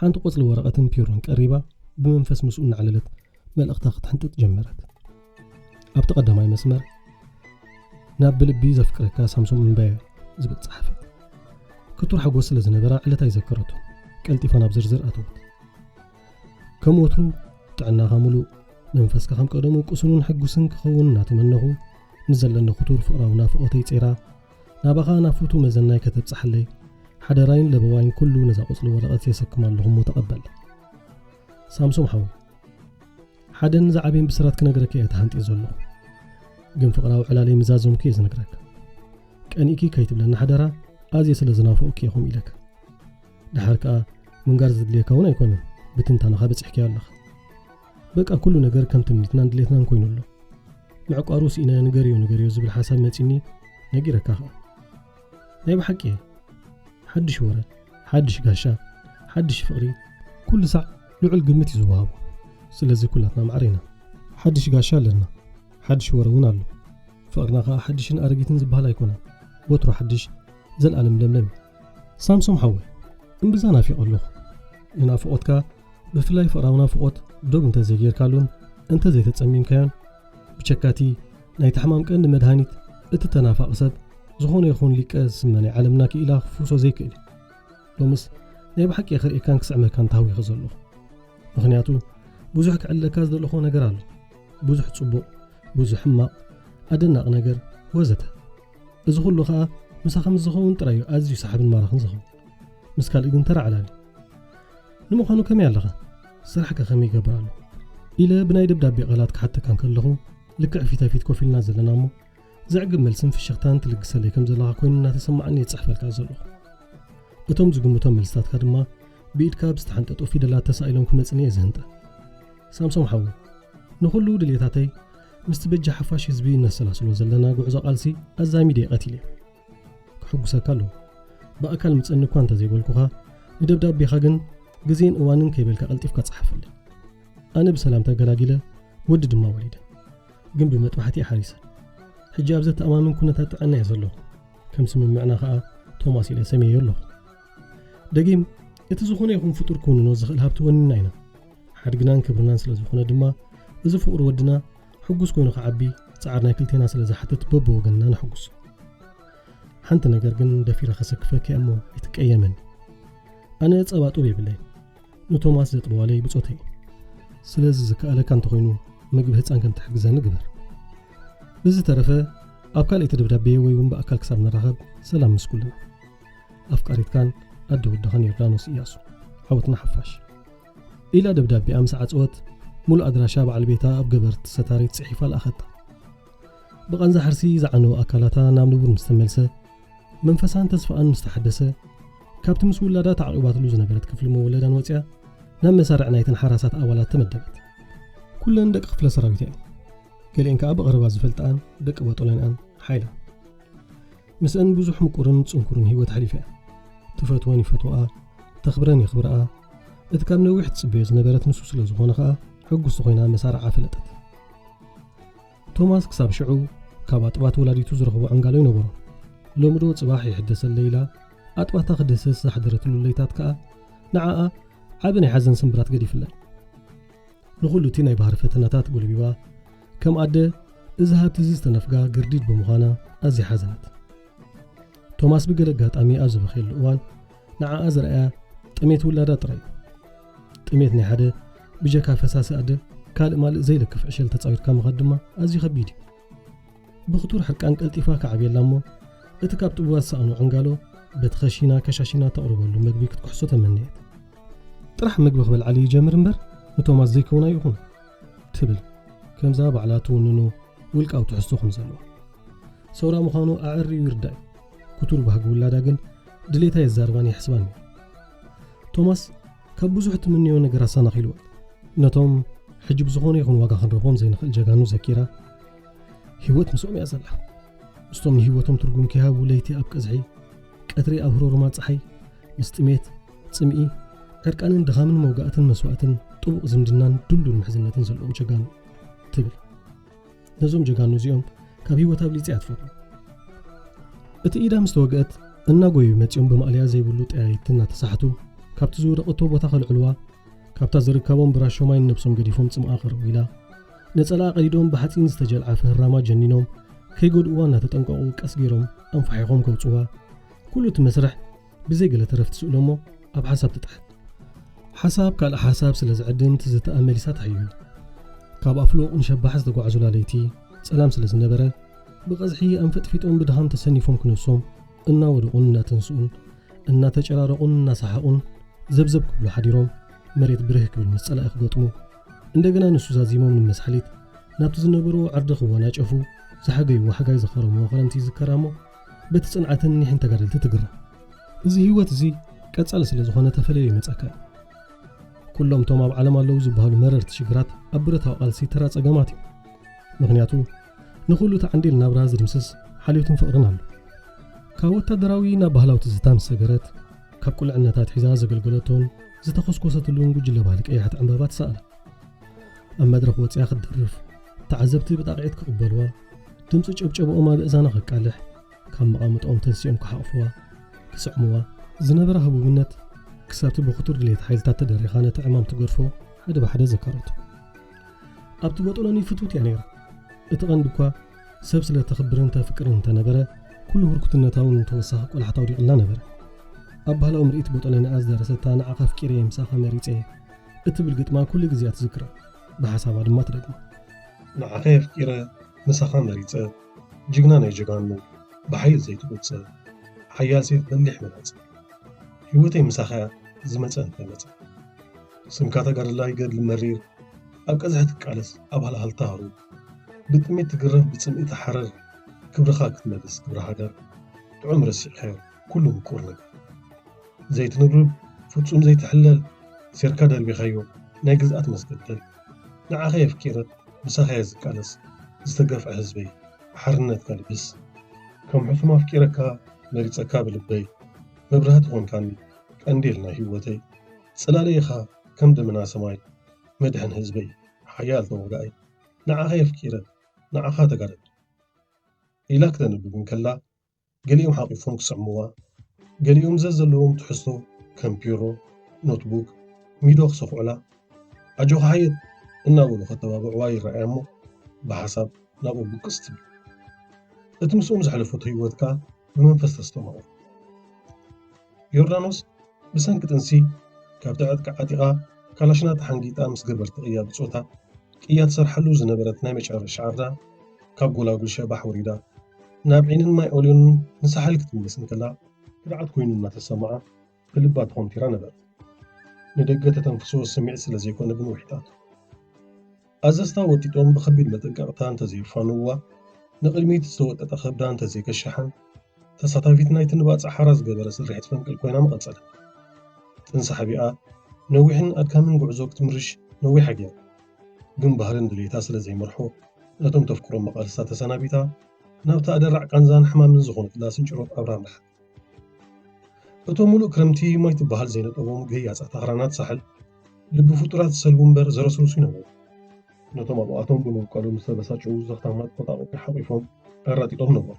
ሓንቲ ቆጽሊ ወረቐትን ፒሮን ቀሪባ ብመንፈስ ምስኡ እናዕለለት መልእኽታ ክትሕንጥጥ ጀመረት ኣብቲ ቀዳማይ መስመር ናብ ብልቢ ዘፍቅረካ ሳምሶም እምበየ ዝብል ጸሓፈት ክቱር ሓጎስ ስለ ዝነበራ ዕለታ ይዘከረቱ ቀልጢፋ ናብ ዝርዝር ኣተወት ከም ወትሩ ጥዕናኻ ሙሉእ መንፈስካ ከም ቀደሙ ቁስኑን ሕጉስን ክኸውን እናተመነኹ ንዘለኒ ክቱር ፍቕራዊ ናፍቖተይ ጼራ ናባኻ ናፍቱ መዘናይ ከተብጽሓለይ ሓደራይን ለበዋይን ኩሉ ነዛ ቆጽሊ ወረቐት የሰክም ኣለኹ እሞ ተቐበል ሳምሶም ሓዊ ሓደን ዝዓበይን ብስራት ክነግረከ እየ ተሃንጢ ዘለኹ ግን ፍቕራዊ ዕላለይ ምዛዞምከ እየ ዝነግረካ ቀኒእኪ ከይትብለና ሓደራ ኣዝየ ስለ ዝናፍቑኪ ኢኹም ኢለካ ድሓር ከኣ ምንጋር ዝድልየካ እውን ኣይኮነን ብትንታናኻ በፂሕኪ ኣለኻ በቃ ኩሉ ነገር ከም ትምኒትናን ድሌትናን ኮይኑሎ ምዕቋሩ ሲኢነ ንገርዮ ዝብል ሓሳብ መፂኒ ነጊረካ ኸ ናይ ብሓቂ ሓድሽ ወረ ሓድሽ ጋሻ ሓድሽ ፍቕሪ ኩሉ ሳዕ ልዑል ግምት እዩ ዝወሃቦ ስለዚ ኩላትና ማዕሪና ሓድሽ ጋሻ ኣለና ሓድሽ ወረ እውን ኣሎ ፍቕርና ኸኣ ሓድሽን ኣረጊትን ዝበሃል ኣይኮነን ወትሮ ሓድሽ ዘለኣለም ለምለም ሳምሶም ሓወ እምብዛ ናፊቕ ኣለኹ ንናፍቖትካ ብፍላይ ፍቕራዊ ናፍቖት ዶብ እንተዘይጌርካሉን እንተዘይተጸሚምካዮን ብቸካቲ ናይ ተሕማም ቀንዲ መድሃኒት እቲ ተናፋቕ ሰብ ዝኾነ ይኹን ሊቀ ዝስመ ናይ ዓለምና ክኢላ ክፍውሶ ዘይክእል ሎምስ ናይ ብሓቂ ክርእካን ክስዕመካን ተሃዊኹ ዘለኹ ምኽንያቱ ብዙሕ ክዕለካ ዝደለኾ ነገር ኣሎ ብዙሕ ጽቡቕ ብዙሕ ሕማቕ ኣደናቕ ነገር ወዘተ እዚ ኩሉ ኸኣ ምሳኻ ምስ ዝኸውን ጥራዩ ኣዝዩ ሰሓብን ማራኽን ዝኸውን ምስ ካልእ ግን ተራዕላሊ ንምዃኑ ከመይ ኣለኻ ስራሕካ ከመይ ይገብር ኣሎ ኢለ ብናይ ደብዳቤ ቃላት ክሓተካን ከለኹ ልክዕ ፊት ኮፍ ኢልና ዘለና እሞ زعقب ملسن في الشغتان تلقس لي كم زلاها كويننا تسمعني تصحف الكازلو اتوم زقمتهم ملستات كادما بيد كاب استحنططو فيدلات تسائلهم كمصني زهنته سامسون حول نخلو دليتاتي مستبجح حفاش حزبي نسلاسلو زلنا غعزو قالسي ازامي دي قتيلي كحبسكالو باكل مصن كو انت زيبلكوها ندبداب بيخا كن غزين اوانن كيبلك قلطيفكا تصحفل انا بسلامتا غلاغيله ود دما وليد ግን بمطبحتي حارسه حجاب زت امامن كنتات عنا يزلو كم سم معنا خا توماس الى سمي يلو دقيم እቲ ዝኾነ ይኹን ፍጡር ኮኑ ነው ዝኽእል ሃብቲ ወንና ኢና ሓድግናን ክብርናን ስለ ዝኾነ ድማ እዚ ፍቅር ወድና ሕጉስ ኮይኑ ከዓቢ ጻዕርና ክልቴና ስለ ዝሓትት በቦ ወገንና ንሕጉስ ሓንቲ ነገር ግን ደፊራ ከሰክፈክ እሞ ይትቀየመን ኣነ ጸባጡ ይብለይ ንቶማስ ዘጥበዋለይ ብጾተይ ስለዚ ዝከኣለካ እንተ ኮይኑ ምግብ ህፃን ከም ትሕግዘኒ ግበር ብዚ ተረፈ ኣብ ካልእ ደብዳቤ ወይ እውን በኣካል ክሳብ ንራኸብ ሰላም ምስኩልና ኣፍቃሪትካን أدو الدخان يرلانوس إياسو عوتنا حفاش إلى دبدابي أمس عصوت مول أدراشا على البيتا أبجبرت ستاريت صحيفة الأخطة بقنزة حرسي زعنو أكلاتها نام نبور مستملسة منفسان تسفقان مستحدثة كابت مسؤول لدى تعقيبات اللوزنة بلد كفل مولدان وطيا نام مسار عناية حراسات أولات تمدبت كلن دق قفل سراويتين قال إنك أبقى غرباز فلتان دق بطولين أن حيلا مسأن بزوح مقرن تسنكرن هيوة حليفة تفتواني فتوى تخبرني خبرها إذا كان نوحت سبيز نبرت نسوس لزخونها حقو سخوينا مسارعة فلتت توماس كساب شعو كابات بات ولادي تزرخوا عنقالو ينبرو لومدو صباحي يحدث الليلة أطبع تاخدسس حضرت له الليتات كا نعاء عابني حزن سنبرات قدي في الليل نقولو تينا يبهر فتناتات قولي بيبا كم عدى إذا هابتزيز تنفقا قرديد بمخانا أزي حزنت توماس بقلقات أمي أزو بخيل الأوان نعا أزرقا تميت ولادا طري تميتني حدا بجاكا فساسة أدى كالمال زي لك في عشل تتصاوير كام مقدمة أزي خبيدي بخطور حركان قلتفا كعبي اللامو اتكاب تبواز سأنو عنقالو بتخشينا كشاشينا تقربو له مقبيك تكحسو تمنيت طرح مقبخ بالعلي جامر مبر وتوماس زي كونا يخون تبل كم زاب على توننو ولك أو تحسو خمزالو سورا مخانو أعري ويرداي كتور بهاقو ولادا جن دليتا يزارباني حسباني توماس كبوزو حتى مني ونقرا سانا خيلوات نتوم حجب زغوني يخون واقع خنربهم زي نخل جاقانو زكيرا هيوت مسومي أزالها مستومني هيوتهم ترقوم كهابو ليتي أبك أزعي كأتري أهرو رمات صحي مستميت تسمئي عرقانن دخامن موقعاتن مسوعاتن طبق زمدنان دلو المحزناتن زلقوم جاقانو تبل نزوم جاقانو زيوم كاب هيوتا بليتي عدفوتو اتئيدا مستوقعت أنا قوي متيوم بمقاليا زي بلوت آيتنا تساحتو كابت زور قطو بتاخل علوا كابت زركابون براشو ماين نبسوم قديفهم تسم آخر ويلا نتسألا قليدهم بحاتين استجال عافه الراما جنينهم كي قد وانا تتنقعوا كأسجيرهم أنفحيهم كوتسوا كله تمسرح بزي قلة ترفت سؤلهم أب حساب تتحت حساب كال حساب سلزعدن تزت أمليسات حيول كاب أفلو نشبه حسدقوا عزولا ليتي سلام سلز النبرة بغزحي أنفت فيتهم بدهان تسنيفهم كنوسهم إنا ودقون إنا تنسؤون إنا تجرارقون إنا صحاقون زبزب كبلو حديروم مريت برهك بالمسألة إخبطمو إندقنا نسو زازيمو من المسحليت نابتز النبرو عردخ وناجفو زحقي وحقاي زخرمو وغلمتي زكرامو بتسنعتن نحن تقرل تتقرى إزي هيوات زي كاتسال سلزخونة تفلي متساكا كلهم توماب علم الله زبهالو مرر تشجرات أبرتها وقالسي تراس أقاماتي مغنياتو نقولو تعندي لنا براز رمسس حاليوتن فقرنا له كاوتا دراوي نابهلاو تزتام سجرات كاب كل عناتات حزاز قلقلتون زتخصكوسة اللون جل بالك أي حد عنبابات سأل أما درخ وتي أخذ الرف تعذبتي بطاقعت كقبلوا تمسك أبجب أما بإزانا خكالح كم مقامة أم تنسيهم كحافوا كسعموا زنبره أبو منت كسبت بخطور ليت حيلتات تدري خانة عمام تقرفو حدا بحدا ذكرته أبتبطلني فتوت يعني اتغن بكوا سبسلة تخبر انت فكر انت نبرة كل هركتنا تاون توسخ ولا حتى وريق لا نبرة أبها لو مريت بطلنا أز درستها نعقف كريم ساخة مريتي اتبلقت مع كل جزيات ذكرى بحسب هذا ما ترقم نعقف كرا مساخة مريتي جينا نيجانو بحيل زيت بوتسا حياسي بنلح مناز هيوتي مساخة زمتان فمتان سمكاتا قال الله يقدر المرير أبقى زهتك على أبها لها الطهرو بتميت تقرب بتسمي تحرر كبرخا كتملس كبرها دار تعمر السيخير كله مكور نجار زيت نبرب فتصوم زيت حلال سيركا دار بخيو ناقز أتمس قدل نعاقي فكيرت بساخي زكالس زتقف حزبي حرنت كالبس كم حفما فكيركا مريت أكابل بي مبرهات هون كان كأنديلنا هيوتي سلاليخا كم دمنا سماي مدحن حزبي حيال توقعي نعاقي فكيرت نعاقا تقرد إلاك تنببن كلا قليهم حاقفهم كسعموا قليهم زلزلهم تحسوا كمبيورو نوتبوك ميدوخ صفعلا أجوخ حيد إنا أولو خطبابع واي رأيامو بحسب نابو بكستب اتمسوم زحلفو تهيوتكا بمنفس تستمعو يوردانوس بسنك تنسي كابتعد كعاتيقا كالاشنات حنقيتا مس قربر تغيا بصوتا كيات سرحلو زنبرت نامج عر الشعردا كاب قولاقل شباح وريدا نابعين ما يقولون نسحل كتملس انكلا كدعات كوينو ما تسمعا بلبات هون تيرا نبر ندقة تنفسو السميع سلزي كون ابن وحدات أزستا وتيتون بخبيل متنقعتان تزي فانوا نقلميت استوت أتخبدان تزي كالشحن تساطافيت نايت نبات حرز قبر سرحت فنك الكوينة مقصد تنسى بيئة نويحن أدكامن قعزوك تمرش نوي حقيا قم بهرن دليتا سلزي مرحو نتم تفكرون مقالسات سنابيتا نابتا أدرع قنزان حمام من زغون قداسن شروط أبرام لحد أتو ملو كرمتي مايت بهال زينة أبوم قياس أتغرانات سحل لب فطرات سلبون بر زرسلو سينو نتم أبواتهم بنو قالوا مسلبسات شعوز زختامات قطعوا كحقيفهم قراتي طب نبر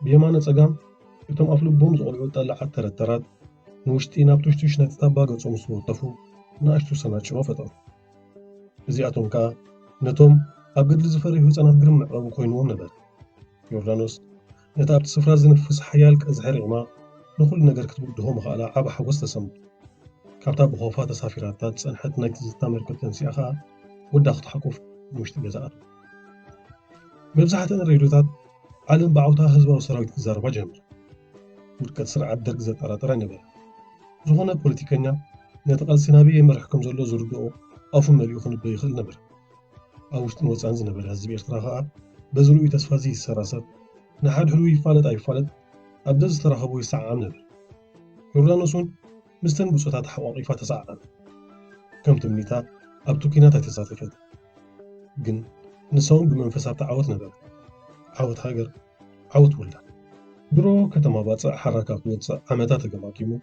بيمانة سقام أتم أفلو بوم زغلو طلعت ترترات نوشتي نابتوشتوش نتتابا قصو مسلو طفو ناشتو سنات شنو فطر زي أتم كا نتم أبقد لزفري هو سنات قرم معربو خوينوهم نبر يوردانوس نتابت سفرا زنفس حيالك أزهر عما نقول نجار كتبوا دهم خالا عب حوست سم كابتا بخوفات سافرات سنحت نايت زتامر كتنسي أخا وداخت حقوف مشت جزاء بمساحة الريدوتات عالم بعوتها هزبا وسراويت كزاربا جمر ودكت سرعة درك زت أراترا نبر زغونا بوليتيكانيا نتقل سنابي مرحكم زلو زردو أوف مليوخن بيخل نبر أوشتن وصانز نبر هزبي ارتراخا بزرو يتسفازي السراسات نحاد حلو يفالد أي فالد أبدز ترخبو يسعى عم نبر يوردانوسون مستن بصوتات حواقيفة تسعى كم تمنيتا أبتو كيناتا تساتفت جن نساهم بمنفسها تعاوت نبر عاوت هاجر عاوت ولدا درو كتما باتصع حركات وتصع عمتات جماكيمو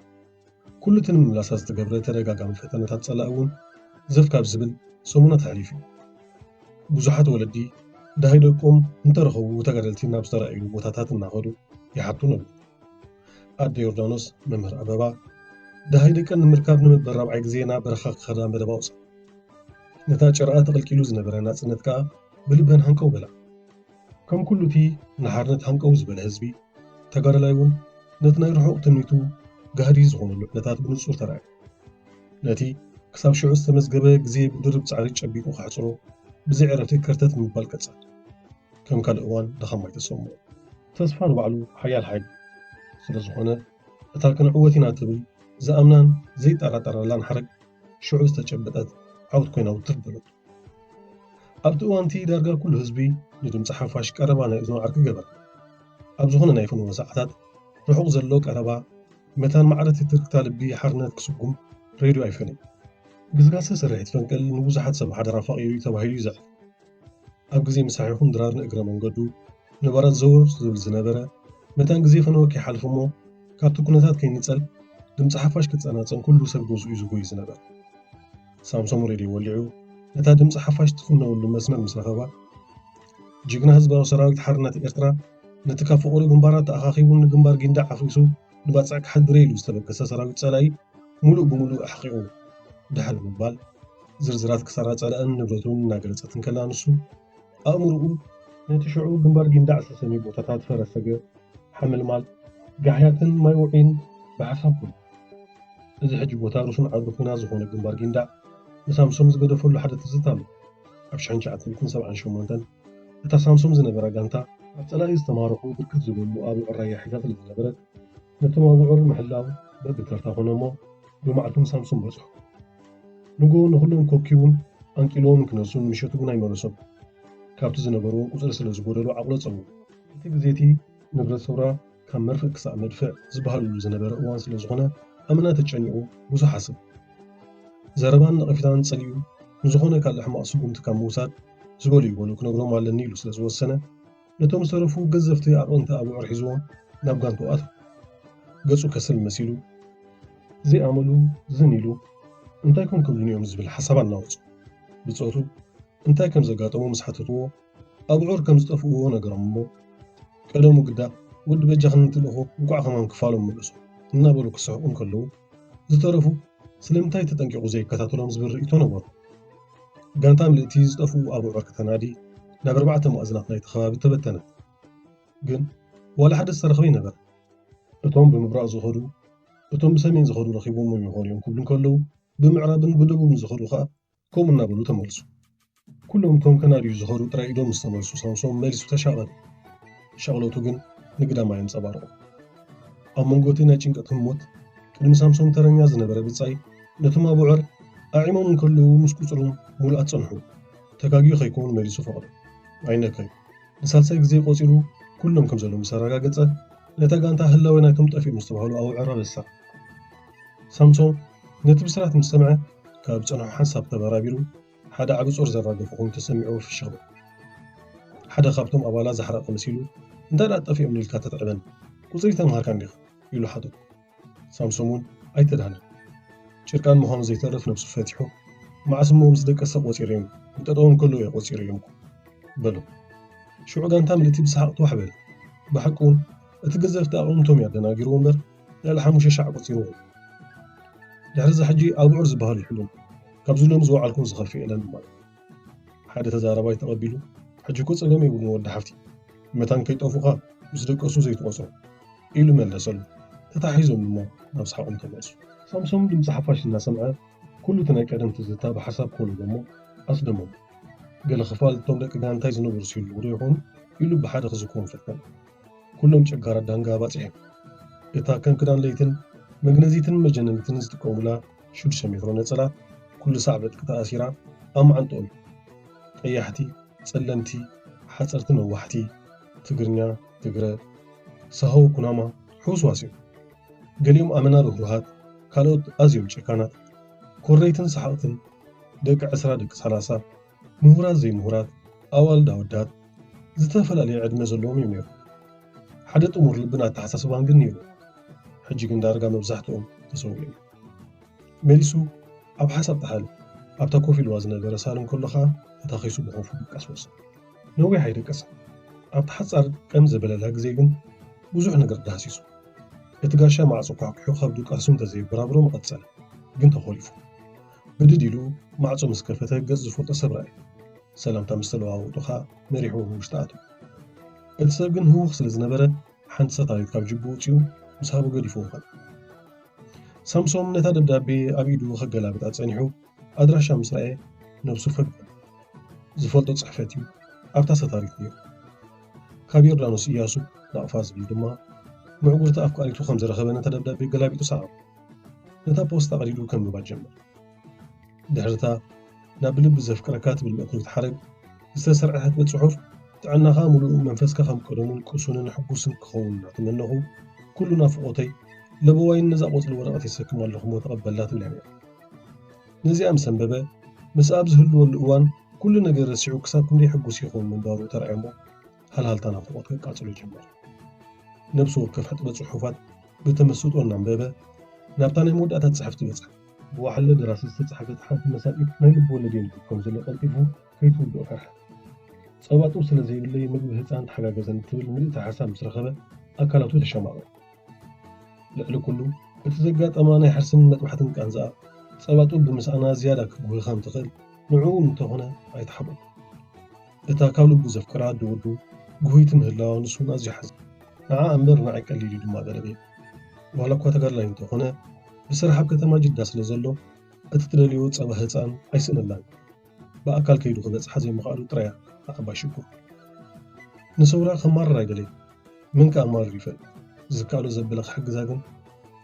كل تنم الأساس تقبل ترجع من فتنة تتصلقون زف كاب زبل سمونة تعريفي بزحات ولدي ده هيدكم انترخوا وتقدرتي نابس رأيو وتاتات النهارو يحطون أدي يوردانوس ممر أبابا ده هيدك أن مركب نمت بالربع جزينا برخاق خدام بدباوس نتاج رأت الكيلو زنبرنا سنتكا بلبهن هنكو بلا كم كل تي نحرنت هنكو زبل هزبي تقار لايون نتنا يرحق تنميتو قهري زغون نتات بنصور ترعي نتي كساب شعو استمزقبه جزي بدرب تعريج شبيكو خاصرو بزي عرفتي كرتت من بالكتسا كم كان اوان دخم يتسمو تصفان بعلو حيال حاج سلزغونه أتاكن عوتنا تبل زأمنان زيت أرى لان حرق شعو استجبتت عود كوينا وتربلت أبدو أنتي دارجا كل حزبي ندم صحفاش كربانا إذن عرق جبر أبزغنا نايفون وساعتات رحوق زلوك أربا متان معرتي ترك طالبي حرنات كسبهم ريدو أيفني قزقاسة سرحت فنكل نوزحت سبح درا فقيري تباهيلي زعل أبقزي مساحيهم درار نقرا من قدو نبارات زور زبل زنبرة متان قزي فنوكي حالفمو كابتو كنتات كي نتسأل دم صحفاش كتسأناتن كله سب جوزو يزوغو زنبر سامسونج ريديو ولعو نتا دم صحفاش تخونا ولو مسمر مسرخبا جيقنا هزبا وسراويت حرنات إرترا نتكافؤ جنبارات أخاخيون جنبار جندا عفيسو نباتسعك حد ريلو استبكسا سراويت سالاي ملؤ بملؤ أحقيقو دحل مبال زرزرات كسرات سالان نبرتون ناقرصتن كلا نسو أمرؤو نتشعو جنبار جندا عسسمي بوتاتات فرسجة حمل مال قحياتن ما يوعين بحساب كل إذا حج بوتا رسون عرضكونا زخون جنبار جندا سامسونج زقدفو لحد تزتامو أبشحن شعات ميتن سبعن شومانتن إتا سامسونج زنبرا جانتا أتلاقي استمارحو بركت زبلو أبو الريا حيثات اللي زنبرت نتما وعور محلاو بذكرتا هنما بمعتم سامسونج بسحو نقول نخلون كوكيون أنكيلون كنسون مشيتو ناي مرسون كابتو زنبرو قصر سلزبورلو عقلو تصمو እቲ ግዜቲ ንብረት ሰውራ ካብ መርፍእ ክሳብ መድፍዕ ዝበሃሉሉ ዝነበረ እዋን ስለ ዝኾነ ኣመና ተጨኒቑ ብዙሕ ሓስብ ዘረባን ነቐፊታን ጸሊኡ ንዝኾነ ካልእ ሕማቕ ስጉምቲ ካብ ምውሳድ ዝበሉ ይበሉ ክነግሮም ኣለኒ ኢሉ ስለ ዝወሰነ ነቶም ዝተረፉ ገዘፍቲ ኣቐንቲ ኣብዑር ሒዝዎም ናብ ጋንቱ ኣትዩ ገጹ ከስል መሲሉ ዘይኣመሉ ዝን ኢሉ እንታይ ከም ክብሉን እዮም ዝብል ሓሳብ ኣናወፁ ብፆቱ እንታይ ከም ዘጋጠሙ ምስ ሓተትዎ ኣብዑር ከም ዝጠፍእዎ ነገሮም እሞ ቀደሙ ግዳእ ወዲ በጃኽን እንትልእኹ እንቋዕ ኸማም ክፋሎም መለሱ እናበሉ ክስሕቁ እንከለዉ ዝተረፉ ስለምንታይ ተጠንቂቑ ዘይከታተሎም ዝብል ርእቶ ነበሩ ጋንታ ምልእቲ ዝጠፍኡ ኣብዑር ከተናዲ ናብ 4 ማዕዝናት ናይቲ ከባቢ ተበተነት ግን ዋላ ሓደ ዝተረኸበ ይነበረ እቶም ብምብራቕ ዝኸዱ እቶም ብሰሜን ዝኸዱ ረኺቦም ይኾኑ እዮም ክብሉ እንከለዉ ብምዕራብን ብደቡብን ዝኸዱ ከዓ ከምኡ እናበሉ ተመልሱ ኩሎም እቶም ከናድዩ ዝኸዱ ጥራይ ኢዶም ምስ ተመልሱ ሳምሶም መሊሱ ተሻቐለ ሸቕለቱ ግን ንግዳማ የንፀባርቑ ኣብ መንጎ እቲ ናይ ጭንቀት ህሞት ቅድሚ ሳምሶም ተረኛ ዝነበረ ብጻይ ነቶም ኣብዑር ኣዒሞም እንከለዉ ምስ ቁፅሮም ሙሉኣት ጸንሑ ተጋጊዩ ከይከውን መሊሱ ፈቕዶ ኣይነከዩ ንሳልሳይ ግዜ ቆፂሩ ኩሎም ከም ዘለዉ ምስ ኣረጋገፀ ነታ ጋንታ ህላወ ናይቶም ጠፊኦም ዝተባህሉ ኣብዑር ኣበሳ ሳምሶም ነቲ ብስራት ምስ ሰምዐ ካብ ፀንሑ ሓንሳብ ተበራቢሩ ሓደ ዓቢ ጾር ዘራገፈ ኮይኑ ተሰሚዑ ፍሽኽ በለ ሓደ ካብቶም ኣባላት ዝሓረቐ መሲሉ እንታይ ዳ ጠፊኦም ንኢልካ ተጥዕበኒ ቁፅሪ ተምሃርካ እንዲኻ ኢሉ ሓደቱ ሳምሶም እውን ኣይተዳህነ ጭርቃን ምዃኑ ዘይተርፍ ነብሱ ፈቲሑ ማዕስሞ ምስ ደቀ ሰብ ቆፂረ እዮም ንጠጠዎም ከለዉ እየ ቆፂረ እዮም በሎ ሽዑ ጋንታ ምልእቲ ብሰሓቕ ትዋሕ በለ ብሓቂ እውን እቲ ገዘፍቲ ኣቕምቶም ያደናጊሩ እምበር ልዕሊ 5,000 ቆፂሩ ድሕሪ እዚ ሕጂ ኣብዑር ዝበሃሉ ይሕሉን ካብዚ ሎም ዝወዓልኩም ዝኸፍእ የለን ማለት ሓደ ተዛረባይ ተቐቢሉ ሕጂ እኮ ፀገም የብሉን ወዲ ሓፍቲ መታን ከይጠፉኻ ምስ ደቀሱ ዘይትቆፅሮ ኢሉ መለሰሉ ተታሒዞም ድማ ናብ ሰሓቆም ተመለሱ ሳምሶም ድምፂ ሓፋሽ እናሰምዐ ኩሉ እቲ ናይ ቀደም ትዝታ ብሓሳብ ከውልዶ እሞ ኣስደሞም ገለ ክፋል እቶም ደቂ ጋንታይ ዝነበሩ ሲሉ ዶ ይኾኑ ኢሉ ብሓደ ክዝክሮም ፈተነ ኩሎም ጨጋራ ዳንጋ ባፂሖም እታ ከም ክዳን ለይትን መግነዚትን መጀነኒትን ዝጥቀሙላ 6 ሜትሮ ነፀላ ኩሉ ሳዕበት ተኣሲራ ኣብ ማዓንጠኦም ቀያሕቲ ጸለምቲ ሓፀርቲ ነዋሕቲ ትግርኛ ትግረ ሰሃው ኩናማ ሕውስዋስ እዮም ገሊኦም ኣመና ርህሩሃት ካልኦት ኣዝዮም ጨካናት ኮረይትን ሰሓቕትን ደቂ 20 ደቂ 30 ምሁራት ዘይምሁራት ኣዋልድ ኣወዳት ዝተፈላለየ ዕድመ ዘለዎም እዮም ነይሩ ሓደ ጥሙር ልብን ኣተሓሳስባን ግን ነይሩ ሕጂ ግን ዳርጋ መብዛሕትኦም ተሰውኡ እዮም መሊሱ ኣብ ሓሳብ ተሓለ ኣብታ ኮፍ ኢልዋ ዝነበረ ሳሎን ከሎ ከዓ ተታኺሱ ብኸንፉ ድቃስ ወሰደ ነዊሕ ኣይደቀሰ ኣብቲ ሓፃር ቀም ዘበለላ ግዜ ግን ብዙሕ ነገር ዳሃሲሱ እቲ ጋሻ ማዕፆ ኳሕኩሑ ካብ ድቃሱ እንተዘይበራብሮ መቐፀለ ግን ተኸሊፉ ብድድ ኢሉ ማዕፆ ምስ ከፈተ ገጽ ዝፈልጦ ሰብ ረኣየ ሰላምታ ምስ ተለዋወጡ ከዓ መሪሑ ውሽጢ ኣትዩ እቲ ሰብ ግን ህውኽ ስለ ዝነበረ ሓንቲ ሰታሪት ካብ ጅቡ ውፅኡ ምስ ሃቡ ገዲፍዎ ኸደ ሳምሶም ነታ ደብዳቤ ኣብ ኢዱ ከገላብጣ ፀኒሑ ኣድራሻ ምስ ረአየ ነብሱ ፈግ ዝፈልጦ ፅሕፈት እዩ ኣብታ ሰታሪት ነይሩ ካብ ዮርዳኖስ ኢያሱ ናቕፋ ዝብል ድማ ምዕጉርቲ ኣፍቃሪቱ ከም ዝረኸበ ነታ ደብዳቤ ገላቢጡ ሰዓሩ ነታ ፖስታ ቀዲዱ ከምብባት ጀመር ድሕርታ ናብ ልቢ ዘፍቅረካ ትብል መእክሪት ሓረግ ዝተሰርዐት ብፅሑፍ ጥዕናኻ ሙሉእ መንፈስካ ከም ቀደሙን ቅሱንን ሕጉስን ክኸውን እናተመነኹ ኩሉ ናፍቆተይ ለበዋይን ነዛ ቆፅሊ ወረቐት ይሰክም ኣለኹ ሞ ተቐበላ ትብላ ነይራ ነዚኣ ምስ ኣንበበ ምስ ኣብ ዝህልወሉ እዋን ኩሉ ነገር ረሲዑ ክሳብ ክንደይ ሕጉስ ይኸውን ምንባሩ ተረኣየሞ ሃልሃልታ ናፍቆት ከቃፅሎ ጀመር ነብሱ ወከፍ ሕጥበ ፅሑፋት ብተመስጦ እናንበበ ናብታ ናይ መወዳእታ ፅሕፍቲ በፅሐ ብዋሕለ ደራሲ ዝተፃሕፈት ሓንቲ መሳጢት ናይ ልቢ ወለድ ከም ዘሎ ቀልጢፉ ከይትውድኦ ፈርሐ ፀባጡ ስለ ዘይብለይ ምግቢ ህፃን ተሓጋገዘን ትብል ምልእቲ ሓሳብ ምስ ረኸበ ኣካላቱ ተሸማቐ ልዕሊ ኩሉ እቲ ዘጋጠማ ናይ ሕርስን መጥባሕትን ቃንዛኣ ፀባጡ ብምስኣና ዝያዳ ክጉህ ከም ትኽእል ንዕኡ እንተኾነ ኣይተሓበ እታ ካብ ልቡ ዘፍቅራ ድውዱ ጉሂት ምህላዋ ንሱን ኣዝዩ ሓዘን ንዓ እምበር ንዓይ ቀሊል እዩ ድማ ገለበ ዋላ እኳ ተጋድላይ እንተኾነ ብስራሕ ኣብ ከተማ ጅዳ ስለ ዘሎ እቲ ትደልዮ ፀባ ህፃን ኣይስእንላን ብኣካል ከይዱ ክበፅሓ ዘይምኽኣሉ ጥራያ ኣቐባይ ሽጉር ንሰውራ ከማርር ኣይደለይ ምን ከኣማርር ይፈል ዝከኣሎ ዘበለ ክሕግዛ ግን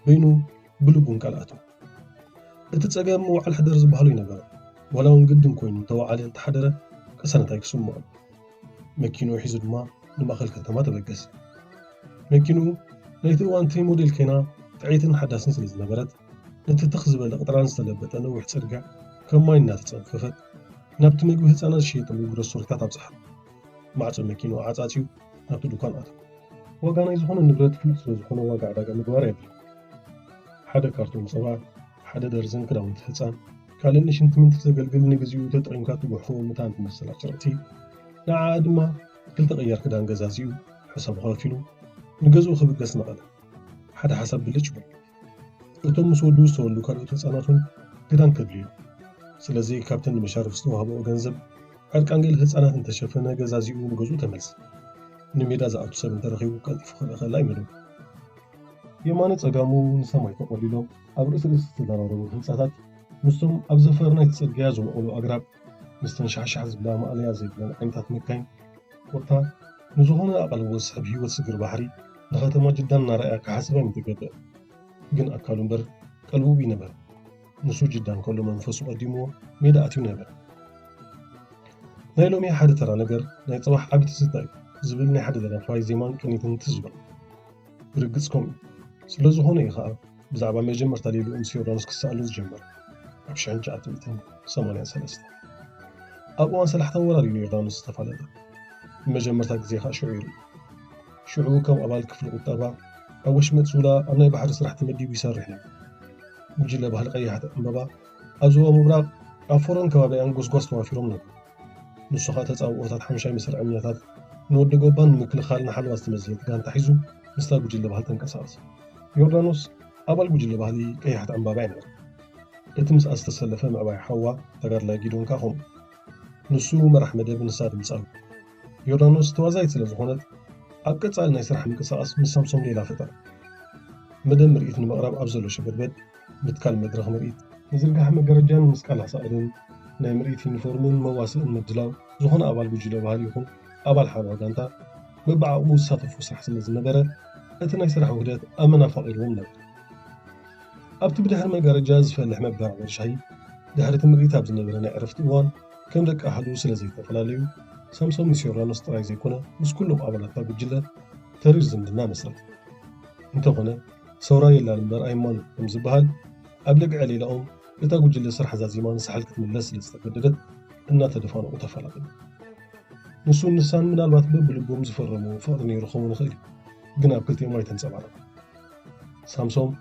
በይኑ ብልቡን ቃልኣቱ እቲ ፀገም መዋዕል ሕደር ዝበሃሉ ይነበረ ዋላ እውን ግድን ኮይኑ ተዋዓለ እንተሓደረ ቀሰነት ኣይክስምዖ መኪኑ ሒዙ ድማ ንማእኸል ከተማ ተበገስ መኪኑ ናይቲ እዋንቲ ሞዴል ከይና ጥዒትን ሓዳስን ስለ ዝነበረት ነቲ ትኽ ዝበለ ቅጥራን ዝተለበጠ ነዊሕ ፅርግያ ከም ማይ እናተፀንፈፈት ናብቲ ምግቢ ህፃናት ዝሽየጠሉ ግሮሰሪታት ኣብፅሓ ማዕፆ መኪኑ ዓፃፂዩ ናብቲ ድኳን ኣትዩ ዋጋ ናይ ዝኾነ ንብረት ፍሉጥ ስለ ዝኾነ ዋጋ ዕዳጋ ምግባር የድልዮ ሓደ ካርቶን ፀባ ሓደ ደርዘን ክዳውንቲ ህፃን ካልእ ንሽንትምንቲ ዘገልግል ንግዚኡ ተጠቒምካ ትጉሕፎ ምታን ትመስል ኣጭርቕቲ ንዓዓ ድማ ክልተ ቀያር ክዳን ገዛዚኡ ሕሳቡ ከፊሉ ንገዝኡ ክብገስ ነቐለ ሓደ ሓሳብ ብልጭ ይብል እቶም ምስ ወልዱ ዝተወሉ ካልኦት ህፃናት እውን ክዳን ከድልዩ ስለዚ ካብተን ንመሻርፍ ዝተዋህበኦ ገንዘብ ዕርቃን ገለ ህፃናት እንተሸፈነ ገዛዚኡ ንገዝኡ ተመልስ ንሜዳ ዝኣቱ ሰብ እንተረኺቡ ቀልጢፉ ክልእኸላ ይመደቡ የማነ ፀጋሙ ንሰማይ ተቆሊሎም ኣብ ርእሲ ርእሲ ዝተደራረቡ ህንፃታት ምስቶም ኣብ ዘፈር ናይቲ ፅርግያ ዝበቆሉ ኣግራብ ምስተን ሻሕሻሕ ዝብላ ማእለያ ዘይብለን ዓይነታት መካይን ኮታ ንዝኾነ ኣቐልቦ ዝስሕብ ሂወት ስግር ባሕሪ ንኸተማ ጅዳን እናረኣያ ክሓስባ ይምትገብእ ግን ኣካሉ እምበር ቀልቡ ይነበረ ንሱ ጅዳን ከሎ መንፈሱ ቀዲምዎ ሜዳ ኣትዩ ነበረ ናይ ሎሚ ሓደ ተራ ነገር ናይ ፅባሕ ዓብዪ ትዝታ እዩ ዝብል ናይ ሓደ ደራፋይ ዜማን ቅኒትን ትዝብል ብርግፅ ከምኡ ስለ ዝኾነ እዩ ከዓ ብዛዕባ መጀመርታ ሌሉ ምስ ዮርዳኖስ ክሰኣሉ ዝጀመረ ኣብ 1983 ኣብ እዋን ሰላሕታን ወራሪኑ ዮርዳኖስ ዝተፋለጠ ብመጀመርታ ግዜ ከዓ ሽዑ ይርኢ ሽዑ ከም ኣባል ክፍሊ ቁጠባ ኣብ ወሽመጥ ዙላ ኣብ ናይ ባሕሪ ስራሕ ተመዲቡ ይሰርሕ ነይሩ ጉጅለ ባህሊ ቀያሕቲ ዕምበባ ኣብ ዞባ ምብራቕ ኣብ ፎሮን ከባቢያን ጎስጓስ ተዋፊሮም ነበር ንሱ ከዓ ተፃውኦታት ሓምሻይ መስርዐኛታት ንወዲ ጎባን ንምክልኻል ንሓለዋ ዝተመዝለት ጋንታ ሒዙ ምስታ ጉጅለ ባህሊ ተንቀሳቐሰ ዮርዳኖስ ኣባል ጉጅለ ባህሊ ቀያሕቲ ዕምበባ ይነበረ እቲ ምስኣ ዝተሰለፈ ምዕባይ ሓዋ ተጋድላይ ጊዶንካ ከምኡ ንሱ መራሕ መደብ ንሳ ድምፃዊ ዮርዳኖስ ተዋዛይት ስለ ዝኾነት ኣብ ቀፃሊ ናይ ስራሕ ምንቅስቓስ ምስ ሳምሶም ሌላ ፈጠረ መደብ ምርኢት ንምቕራብ ኣብ ዘሎ ሸበድበድ ምትካል መድረኽ ምርኢት ንዝርጋሕ መጋረጃን ምስቃል ሓሳእልን ናይ ምርኢት ዩኒፎርምን መዋስእን ምድላው ዝኾነ ኣባል ጉጅለ ባህሊ ይኹን ኣባል ሓለዋ ጋንታ በብዓቕሙ ዝሳተፉ ስራሕ ስለ ዝነበረ እቲ ናይ ስራሕ ውህደት ኣብ መናፋቕ ኢልዎም ነበር ኣብቲ ብድሕሪ መጋረጃ ዝፈልሕ መበራበሪ ሻሂ ድሕሪ እቲ ምርኢት ኣብ ዝነበረ ናይ ዕረፍቲ እዋን ከም ደቂ ኣህሉ ስለ ዘይተፈላለዩ ሳምሶም ምስ ዮርዳኖስ ጥራይ ዘይኮነ ምስ ኩሎም ኣባላታ ጉጅለ ተሪር ዝምድና መስረት እንተኾነ ሰውራ የላል እምበር ኣይማኑ ከም ዝበሃል ኣብ ልግዐ ሌላኦም እታ ጉጅለ ስራሕ ዛዚማ ንሳሕል ክትምለስ ስለ ዝተገደደት እናተደፋንቑ ተፈላቀሉ ንሱ ንሳን ምናልባት በብልቦም ዝፈረሙ ፍቕሪ ነይሩ ክኸውን ይኽእል ግን ኣብ ክልቲኦም ኣይተንፀባረቐ ሳምሶም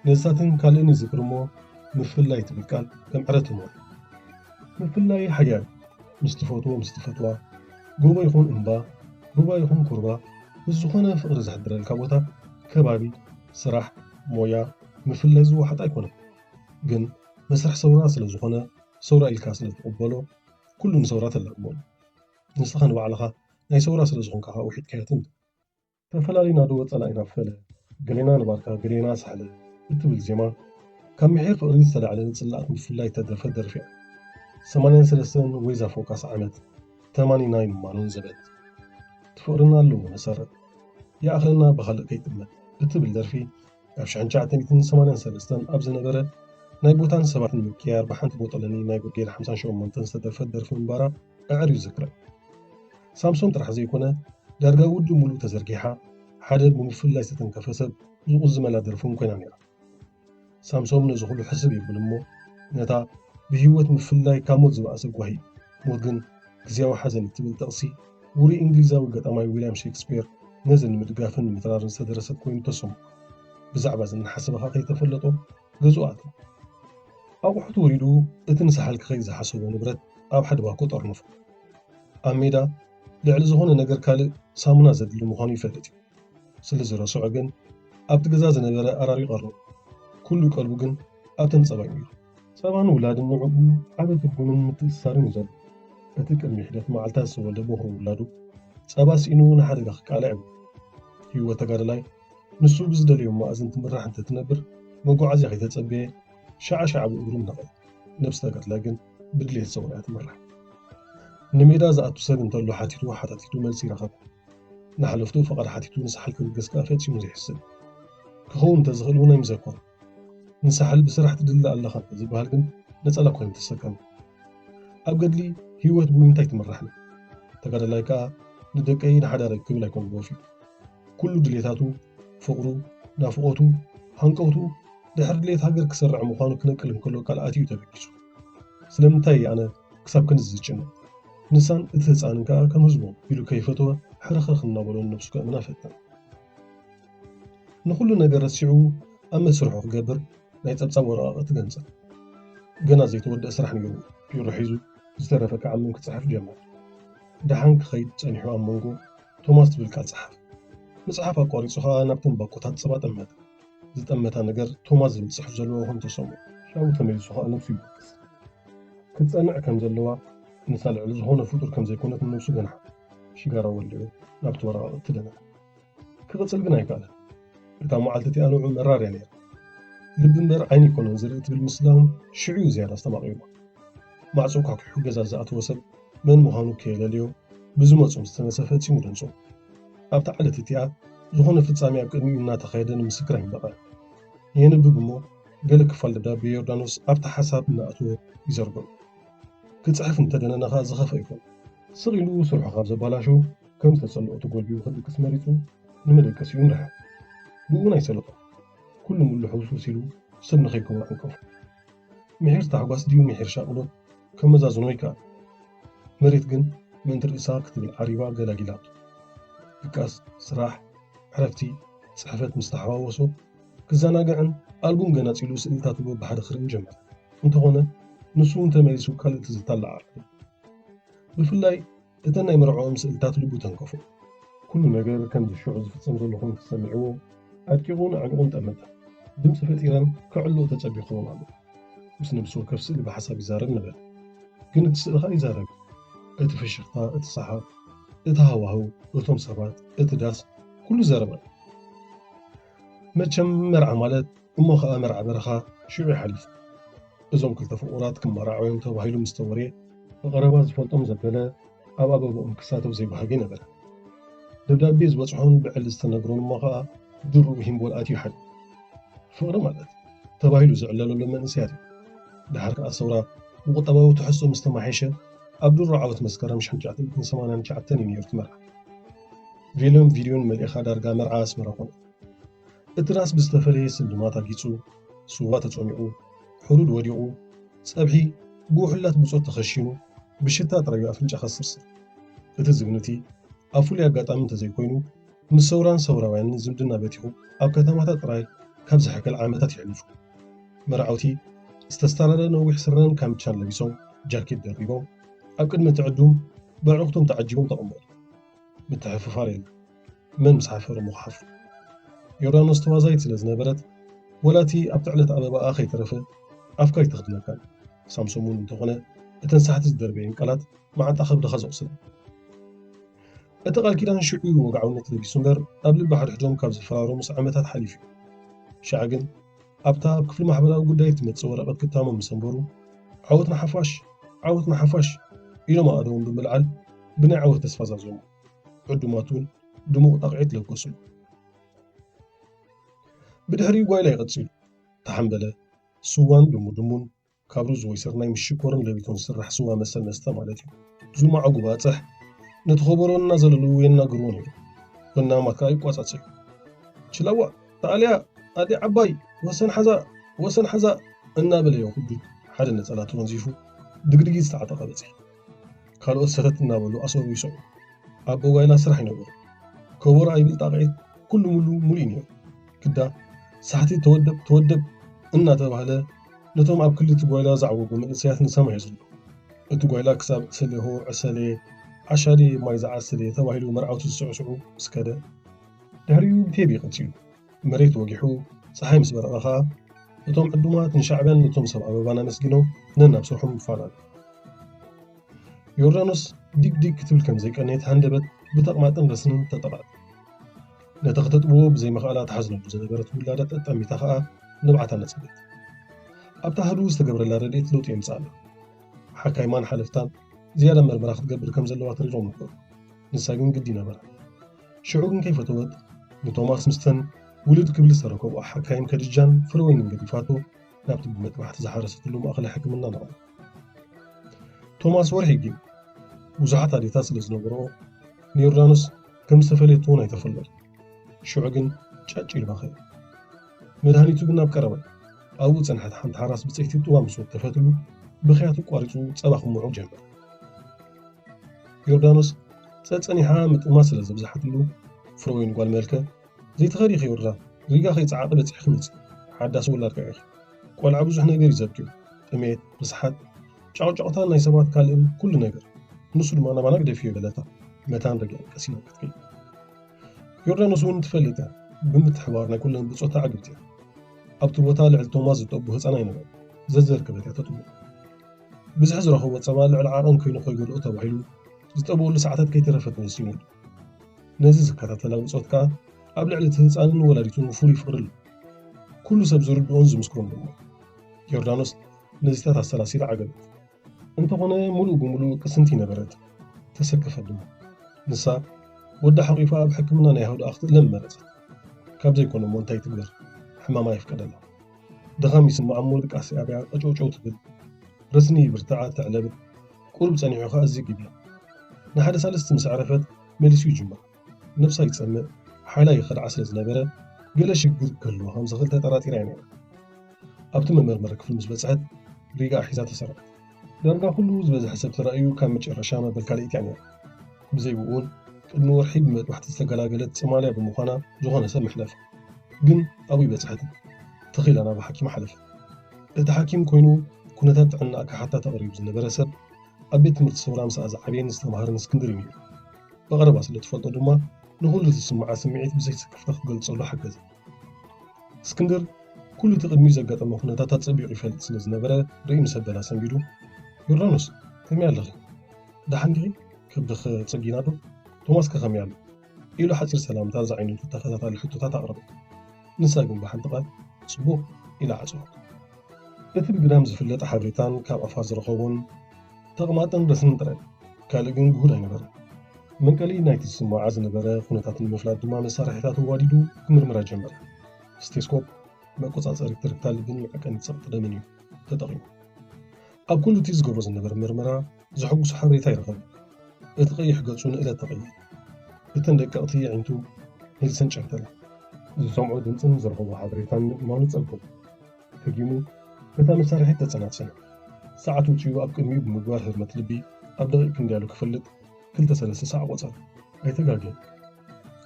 ነዝታትን ካልእን ይዝክር እሞ ምፍላይ ትብል ቃል ከም ዕረት እሞን ምፍላይ ሓያል ምስ ትፈትዎ ምስ ትፈትዋ ጎቦ ይኹን እምባ ሩባ ይኹን ኩርባ ዝኾነ ፍቕሪ ዝሕድረልካ ቦታ ከባቢ ስራሕ ሞያ ምፍላይ ዝወሓጥ ኣይኮነን ግን መስርሕ ሰውራ ስለ ዝኾነ ሰውራ ኢልካ ስለ ትቕበሎ ኩሉ ንሰውራ ተለቕበሉ ንስኻ ንባዕልኻ ናይ ሰውራ ስለ ዝኾንካ ከዓ ውሒድካዮትን ተፈላለዩና ዶ ወፀና ኢና ፈለ ገሌና ንባርካ ገሌና ሳሕለ እትብል ዜማ ካብ ምሕር ፍቕሪ ዝተላዕለ ንፅላእት ምፍላይ ተደርፈት ደርፊ እያ 83 ወይ ዛፎቃስ ዓመት 89 ማኖን ዘበት ትፍቕርና ኣለዎ መሰረት ይኣኽለና ብኻልእ ከይጥመት እትብል ደርፊ ኣብ 1983 ኣብ ዝነበረ ናይ ቦታን ሰባትን ምክያር ብሓንቲ ቦጠለኒ ናይ ብርጌድ 58 ዝተደርፈት ደርፊ ምንባራ ኣዕርዩ ዝክረ ሳምሶም ጥራሕ ዘይኮነ ዳርጋ ውድብ ሙሉእ ተዘርጊሓ ሓደ ብምፍላይ ዝተንከፈ ሰብ ዝቑዝመላ ደርፊን ኮይና ነይራ ሳምሶም ነዚ ኩሉ ሕስብ ይብል እሞ ነታ ብህይወት ምፍላይ ካብ ሞት ዝበኣሰ ጓሂ ሞት ግን ግዝያዊ ሓዘን እትብል ጠቕሲ ውሩይ እንግሊዛዊ ገጣማይ ዊልያም ሼክስፒር ነዚ ንምድጋፍን ንምትራርን ዝተደረሰት ኮይኑ ተሰሙ ብዛዕባ ዝንሓስበኻ ከይተፈለጦ ገዝኡ ኣትዩ ኣቑሑት ወሪዱ እቲ ንሳሓል ክኸይ ዝሓሰቦ ንብረት ኣብ ሓደ ባኮ ጠርነፉ ኣብ ሜዳ ልዕሊ ዝኾነ ነገር ካልእ ሳሙና ዘድሊ ምዃኑ ይፈልጥ እዩ ስለ ዝረስዖ ግን ኣብቲ ገዛ ዝነበረ ኣራሪ ቀረቡ ኩሉ ቀልቡ ግን ኣብተን ፀባ እዩ ፀባን ውላድን ንዕኡ ዓበ ትርጉምን ምትእስሳርን እዩ ዘሎ እቲ ቅድሚ ሕደት መዓልታት ዝተወልደ በኹሩ ውላዱ ፀባ ስኢኑ ንሓደጋ ክቃልዕ እዩ ህይወት ተጋደላይ ንሱ ብዝደልዮም ማእዝን ትምራሕ እንተትነብር መጓዓዝያ ከይተፀበየ ሻዓሻዕ ብእግሩ ነቐለ ነብሲ ተጋድላይ ግን ብድሌት ሰውራ እያ ትምራሕ ንሜዳ ዝኣቱ ሰብ እንተሎ ሓቲቱ ሓታቲቱ መልሲ ይረኸብ ንሓለፍቱ ፈቐድ ሓቲቱ ንሳሓል ክብገስ ከዓ ፈፂሙ ዘይሕስብ ክኸውን እንተዝኽእል እውን ኣይምዘኮሮ ንሳሓል ብስራሕ ትድለ ኣለኻ እንተዝበሃል ግን ነፀላ ኮይኑ ተሰከም ኣብ ገድሊ ህይወት ብውንታይ ትምራሕኒ ተጋደላይ ከዓ ندقي نحدا ركب لكم بوفي كل دليتاتو فقرو نافقوتو هنقوتو دحر دليت هاجر كسرع مخانو كنقل كله قال اتيو تبكيسو سلمتاي انا كسب كنزجن نسان اتهصان كا كمزبو يلو كيفتو حرخرخ نابلون نفسك منافتا نخلو ነገር ረሲዑ ኣብ መስርሑ ክገብር ናይ ፀብፃብ ወረቓቕቲ ገንፅር ገና ዘይተወድአ ስራሕ ነይሩ ቢሮ ሒዙ ዝተረፈ ክዓምም ክፅሕፍ ጀመር ድሓን ክኸይድ ፀኒሑ ኣብ መንጎ ቶማስ ትብል ቃል ፀሓፍ መፅሓፍ ኣቋሪፁ ከዓ ናብቶም ባኮታት ፀባ ጠመተ ዝጠመታ ነገር ቶማስ ዝብል ፅሑፍ ዘለዎ ከም ተሰምዑ ሻው ተመሊሱ ከዓ ነብሱ ይበቅስ ክትፀንዕ ከም ዘለዋ ንሳ ልዕሊ ዝኾነ ፍጡር ከም ዘይኮነት ነብሱ ገንሓ ሽጋራ ወሊዑ ናብቲ ወረቓቕቲ ደነ ክቕፅል ግን ኣይከኣለን እታ መዓልቲ እቲኣ ንዑ መራርያ ነይራ ልቢ እምበር ዓይኒ ይኮነን ዝርኢ ትብል ምስላውን ሽዑ ዝያዳ ዝተማቒማ ማዕፆ ኳኩሑ ገዛ ዝኣተወ ሰብ መን ምዃኑ ከየለልዮ ብዝመፁ ዝተነሰፈ ፂሙ ደንፆ ኣብታ ዓለት እቲኣ ዝኾነ ፍጻሜ ኣብ ቅድሚኡ እናተኻየደ ንምስክር ኣይንበቐ የንብብ እሞ ገለ ክፋል ደብዳቤ ዮርዳኖስ ኣብታ ሓሳብ እናኣተወ ይዘርግዑ ክፅሕፍ እንተደነነ ከዓ ዝኸፈ ይኮን ስቕ ኢሉ ስርሑ ካብ ዘበላሸው ከም ዝተፀልኦ ተጎልቢቡ ክድቅስ መሪፁ ንመደቀሲ እዩ ንርሐ ብእውን ኣይሰለጦ ኩሉ ሙሉ ሕውስውስ ኢሉ ሰብ ንኸይከውን ዕንቀፉ ምሒር ታሕጓስ ድዩ ምሒር ሻቅሎት ከመዛዝኖ ይከኣል መሬት ግን ምእንቲ ርእሳ ክትብል ዓሪባ ገላጊላቱ ድቃስ ስራሕ ዕረፍቲ ፅሕፈት ምስ ተሓዋወሶ ክዘናግዕን ኣልቡም ገናፂሉ ስእልታቱ በብሓደ ክርእን ጀመረ እንተኾነ ንሱ እውን ተመሊሱ ካልእ ትዝታ ኣለዓል ብፍላይ እተን ናይ መርዖኦም ስእልታት ልቡ ተንከፉ ኩሉ ነገር ከም ዝሽዑ ዝፍፀም ዘሎ ኮይኑ ተሰሚዕዎ ኣድቂቑን ኣዕንቑን ጠመተ ድምፂ ፈጢረን ክዕልዎ ተፀቢቑን ኣሎ ምስ ነብሱ ከፍ ስእሊ ብሓሳብ ይዛረብ ነበር ግን እቲ ስእሊ ከዓ ይዛረብ እቲ ፍሽኽታ እቲ ሰሓብ እቲ ሃዋህው እቶም ሰባት እቲ ዳስ ኩሉ ዘረበ መቸም መርዓ ማለት እሞ ከዓ መርዓ በረኻ ሽዑ ይሓሊፉ እዞም ክልተ ፍቑራት ክመራዓዮም ተባሂሉ ምስ ተወርየ ብቐረባ ዝፈልጦም ዘበለ ኣብ ኣበቦኦም ክሳተፍ ዘይባሃገ ነበረ ደብዳቤ ዝበፅሖን ብዕሊ ዝተነግሮን እሞ ከዓ ድርኡ ሂምቦል ኣትዩ ሓድ ፍቕሪ ማለት ተባሂሉ ዝዕለለሎ መንእስያት እዩ ድሓር ከዓ ሰውራ ብቁጠባዊ ትሕዝቶ ምስ ተማሓየሸ ኣብ ድሮ ዓወት መስከረም 1989 እዩ ነይሩ ትመርዓ ቬሎን ቪድዮን መልእኻ ዳርጋ መርዓ ኣስመራ ኮነ እቲ ራስ ብዝተፈለየ ስልማት ኣጊፁ ስዋ ተፀሚዑ ሕሩድ ወዲቑ ፀብሒ ብውሕላት ብፆት ተኸሺኑ ብሽታ ጥራዩ ኣፍንጫ ከስርስር እቲ ዝግንቲ ኣብ ፍሉይ ኣጋጣሚ እንተዘይኮይኑ ምስ ሰውራን ሰውራውያንን ዝምድና በቲኹ ኣብ ከተማታት ጥራይ ካብ ዝሕከል ዓመታት ይሕልፉ መርዓውቲ ዝተስታረረ ነዊሕ ስረን ካምቻን ለቢሶም ጃኬት ደሪቦም ኣብ ቅድሚ ትዕዱም በዕቑቶም ተዓጂቦም ተቐመጡ ምትሕፍፋር የለ መን ምስ ሓፈረ ምኽሓፉ ዮርዳኖስ ተዋዛይት ስለ ዝነበረት ወላቲ ኣብቲ ዕለት ኣበባኣ ከይተረፈ ኣፍካ ይተኽድነካን ሳምሶሙን እንተኾነ እተን ሳሕቲ ዝደርበየን ቃላት መዓንጣ ከብድኻ ዘቑስለን እቲ ቃል ኪዳን ሽዑ ወግዓውነት ለቢሱ እምበር ኣብ ልቢ ሓድሕዶም ካብ ዝፈራረሙስ ዓመታት ሓሊፉ እዩ ሻዕ ግን ኣብታ ኣብ ክፍሊ ማሕበራዊ ጉዳይ ትመፅእ ወረቐት ክታሞም ምስ እምበሩ ዓወትና ሓፋሽ ኢሎም ኣእዶም ብምልዓል ብናይ ዓወት ተስፋ ዛዘሙ ዕዱማት እውን ድሙቕ ጣቕዒት ለገሱሉ ብድሕሪኡ ጓይላ ይቐፂሉ ተሓንበለ ስዋን ድሙን ካብ ሩዝ ወይ ስርናይ ምስ ሽኮርን ለቢቶን ዝስራሕ ስዋ መሰል መስተ ማለት እዩ ዙማዕጉ ባፅሕ ነቲ ኸበሮ እናዘለሉ የናግርዎ ነይሩ ወናማት ከዓ ይቋፃፀዩ ችላዋ ተኣልያ ኣዴ ዓባይ ወሰን ሓዛ እናበለ የኹዱ ሓደ ነፀላቱ ወንዚፉ ድግድጊ ዝተዓጠቐ በፂሕ ካልኦት ሰተት እናበሉ ኣሰሩ ይሰዑ ኣቦ ጓይላ ስራሕ ይነበሩ ከበሮ ኣይብል ጣቕዒት ኩሉ ሙሉእ ነይሩ ክዳ ሳሕቲ ተወደብ እናተባህለ ነቶም ኣብ ክልል ጓይላ ዝዓወጉ መንእሰያት ንሰማ የዝሉ እቲ ጓይላ ክሳብ ዕሰሌሆ ዕሰሌ ዓሻሌ ማይ ዝዓስለ ተባሂሉ መርዓውቲ ዝስዕስዑ እስከደ ድሕሪኡ ብቴብ ይቐፂሉ መሬት ወጊሑ ፀሓይ ምስ በረቐ ከዓ እቶም ዕዱማት ንሻዕብያን ነቶም ሰብ ኣበባና መስጊኖም ነናብ ስርሖም ይፋላሉ ዮርዳኖስ ዲግዲግ ክትብል ከም ዘይቀነየት ሃንደበት ብተቕማጥን ረስንን ተጠቓጥ ነቲ ክተጥብዎ ብዘይምኽኣላ ተሓዝነሉ ዝነበረት ውላዳ ጠጠሚታ ከዓ ንብዓታ ነፀበት ኣብታ ህዱ ዝተገብረላ ረድኤት ለውጢ የምፅእ ኣላ ሓካይማን ሓለፍታን ዝያዳ መርመራ ክትገብር ከም ዘለዋ ተሪሮም ነበሩ ንሳ ግን ግዲ ነበራ ሽዑ ግን ከይፈተወት ንቶማስ ምስተን ውልድ ክብል ዝተረከቡ ሓካይም ከድጃን ፍረወይንን ገዲፋቶ ናብቲ ብመጥባሕቲ ዝሓረሰትሉ ማእኸላይ ሕክምና ነቐለ ቶማስ ወርሒ ግን ብዙሓት ኣዴታት ስለ ዝነበሮ ንዮርዳኖስ ከም ዝተፈለየት እውን ኣይተፈለጥ ሽዑ ግን ጫጭ ኢሉ ባኸ መድሃኒቱ ግን ኣብ ቀረበ ኣብኡ ፀንሐት ሓንቲ ሓራስ ብፀይቲ ጥዋ ምስ ተፈትሉ ብኽያቱ ቋሪፁ ፀባ ክምዑ ጀመር ዮርዳኖስ ፀፀኒሓ ምጥማ ስለ ዘብዝሓትሉ ፍረ ወይን ጓል መልከ ዘይተኸሪኸ ይወራ ሪጋ ከይፀዓቐ በፂሕ ክመፅእ ሓዳስ ውላድ ከ ቆልዓ ብዙሕ ነገር ይዘብክዩ ጥሜት ርስሓት ጫቕጫቕታ ናይ ሰባት ካልእን ኩሉ ነገር ንሱ ድማ ናባና ግደፍዮ በለታ መታን ረጊዐ ቀሲና ክትከይ ዮርዳኖስ እውን ትፈልጥ ብምትሕባር ናይ ኩለን ብፆታ ዓግብት እያ ኣብቲ ቦታ ልዕሊ ቶማስ ዝጠቡ ህፃን ኣይነበረ ዘዘርከበት እያ ተጥቡ ብዙሕ ዝረኸቦ ፀባ ልዕሊ ዓቐን ኮይኑ ከይጎድኦ ተባሂሉ ዝጠበሉ ሰዓታት ከይተረፈት ወሲኑሉ ነዚ ዝከታተላ ውፆት ከዓ ኣብ ልዕሊ እቲ ህፃንን ወላዲቱን ፍሉይ ፍቅሪ ኣሎ ኩሉ ሰብ ዝርድኦን ዝምስክሮን ድማ ዮርዳኖስ ነዚታት ኣሰላሲላ ዓገበት እንተኾነ ሙሉእ ብምሉእ ቅስንቲ ነበረት ተሰከፈት ድማ ንሳ ወዳ ሓቂፋ ኣብ ሕክምና ናይ ሃውዳ ክትእለም መረፀት ካብ ዘይኮነ እሞ እንታይ ትግበር ሕማማ ይፍቀደላ ድኻም ይስማዕ እሞ ድቃሲ ኣብያ ቀጮጨው ትብል ረስኒ ብርትዓ ትዕለብት ቁርብ ፀኒሑ ከዓ እዚ ግብያ ንሓደ ሳለስቲ ምስ ዕረፈት መሊሱ ይጅመር ነብሳ ይፀምእ ሓይላ ይኸድዓ ስለ ዝነበረ ገለ ሽግር ክህልዎ ከም ዝኽእል ተጠራጢራ እያ ነይራ ኣብቲ መመርመሪ ክፍሊ ምስ በፅሐት ሪጋ ሒዛ ተሰረቀት ዳርጋ ኩሉ ዝበዝሐ ሰብ ተራእዩ ካብ መጨረሻ መበል ካልኢት እያ ነይራ ብዘይብኡ እውን ቅድሚ ወርሒ ብመጥባሕቲ ዝተገላገለት ፅማልያ ብምዃና ዝኾነ ሰብ መሕለፈ ግን ኣብኡ ይበፅሐት ተኺላ ናብ ሓኪም ሓለፈ እቲ ሓኪም ኮይኑ ኩነታት ጥዕና ካሓታ ተቐሪቡ ዝነበረ ሰብ ኣብ ቤት ትምህርቲ ሰውራ ምስኣ ዝዓብየን ዝተምሃረን እስክንድር እዩ ብቐረባ ስለ ትፈልጦ ድማ ንኩሉ ዝስምዓ ስምዒት ብዘይስከፍታ ክገልፀሉ ሓገዘ እስክንድር ኩሉ እቲ ቅድሚኡ ዘጋጠመ ኩነታት ፀቢቑ ይፈልጥ ስለ ዝነበረ ርእዩ ምስ ኣበላ ሰንቢዱ ዮርዳኖስ ከመይ ኣለኺ ደሓን ዲኺ ክብድኽ ፀጊና ዶ ቶማስ ከ ከመይ ኣሎ ኢሉ ሓፂር ሰላምታ ዝዓይነቱ ተኸታታሊ ሕቶታት ኣቕረበት ንሳ ግን ብሓንቲ ቃል ፅቡቕ ኢላ ዓፅወት እቲ ብግዳም ዝፍለጥ ሓበሬታን ካብ ኣፋ ዝረኸቡን ተቕማጥን ረስንን ጥራይ ካልእ ግን ጉሁድ ኣይነበረን መንቀሊ ናይቲ ዝስማዓ ዝነበረ ኩነታት ንምፍላጥ ድማ መሳርሒታት ዋዲዱ ክምርምራ ጀመረ ስቴስኮፕ መቆፃፀሪ ትርክታ ልብን መዐቀኒ ፀቕጢ ደምን እዩ ተጠቒሙ ኣብ ኩሉ እቲ ዝገብሮ ዝነበረ ምርመራ ዘሐጉሱ ሓበሬታ ይረኸቡ እቲ ቀይሕ ገፁ ንእለት ተቐይር እተን ደቀቕቲ ዓይንቱ ሂልሰን ጨንተላ ዝሰምዖ ድምፅን ዝረኸቦ ሓበሬታን ምእማኑ ፀብቁ ተጊሙ እታ መሳርሒት ተፀናፅነ ሰዓት ውፅኡ ኣብ ቅድሚኡ ብምግባር ህርመት ልቢ ኣብ ደቂቕ ክንደያሉ ክፈልጥ 2-3 ሰዓት ቆፀር ኣይተጋግየን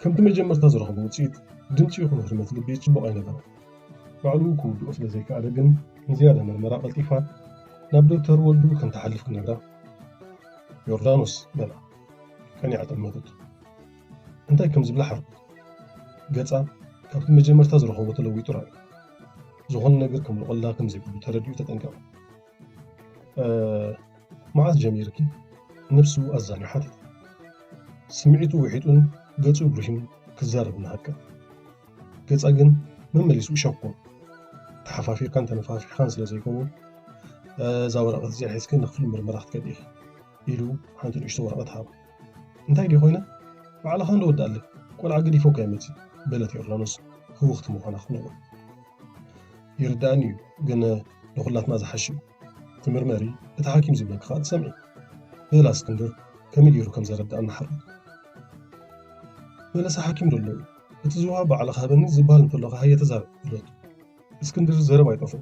ከምቲ መጀመርታ ዝረኸቦ ውፅኢት ድምፂ ይኹን ህርመት ልቢ ፅቡቕ ኣይነበረ ባዕሉ ክውድኦ ስለ ዘይከኣለ ግን ንዝያዳ ምርመራ ቀልጢፋ ናብ ዶክተር ወልዱ ከም ተሓልፍ ክነግራ ዮርዳኖስ በላ ከኒዓ ጠመተቱ እንታይ ከም ዝብላ ሓርኩ ገፃ ካብቲ መጀመርታ ዝረኸቦ ተለዊጡ ራእዩ ዝኾነ ነገር ከም ዝቆላ ከም ዘይብሉ ተረዲኡ ተጠንቀቐ መዓዝ ጀሚርኪ ነብሱ ኣዛንዩ ሓተት ስምዒቱ ውሒጡን ገፁ ብርሂም ክዛረብ ንሃከ ገፃ ግን መመሊሱ ሸኮ ተሓፋፊርካን ተነፋፊርካን ስለ ዘይከውን እዛ ወረቐት እዚኣ ሒዝክ ንክፍሊ ምርመራ ክትከድ ኢኺ ኢሉ ሓንቲ ንእሽቶ ወረቐት ሃባ እንታይ ዲ ኮይነ ባዕልኻ እንደወዳእ ኣለክ ቆልዓ ገዲፎካ ይመፅእ በለት ዮርዳኖስ ህውኽቲ ምዃና ክትነግሮ ይርዳእኒ እዩ ግን ንኹላትና ዝሓሽ እዩ ትምርመሪ እቲ ሓኪም ዝብለክ ከዓ ትሰምዒ በላ እስክንድር ከመይ ገይሩ ከም ዘረዳእና ሓርፍ በለሳ ሓኪም ደሎ እዩ እቲ ዝውሃብ ባዕልኻ ሃበኒ ዝበሃል እንተለኻ ሃየ ተዛረብ ብለቱ እስክንድር ዘረብ ኣይጠፍኡ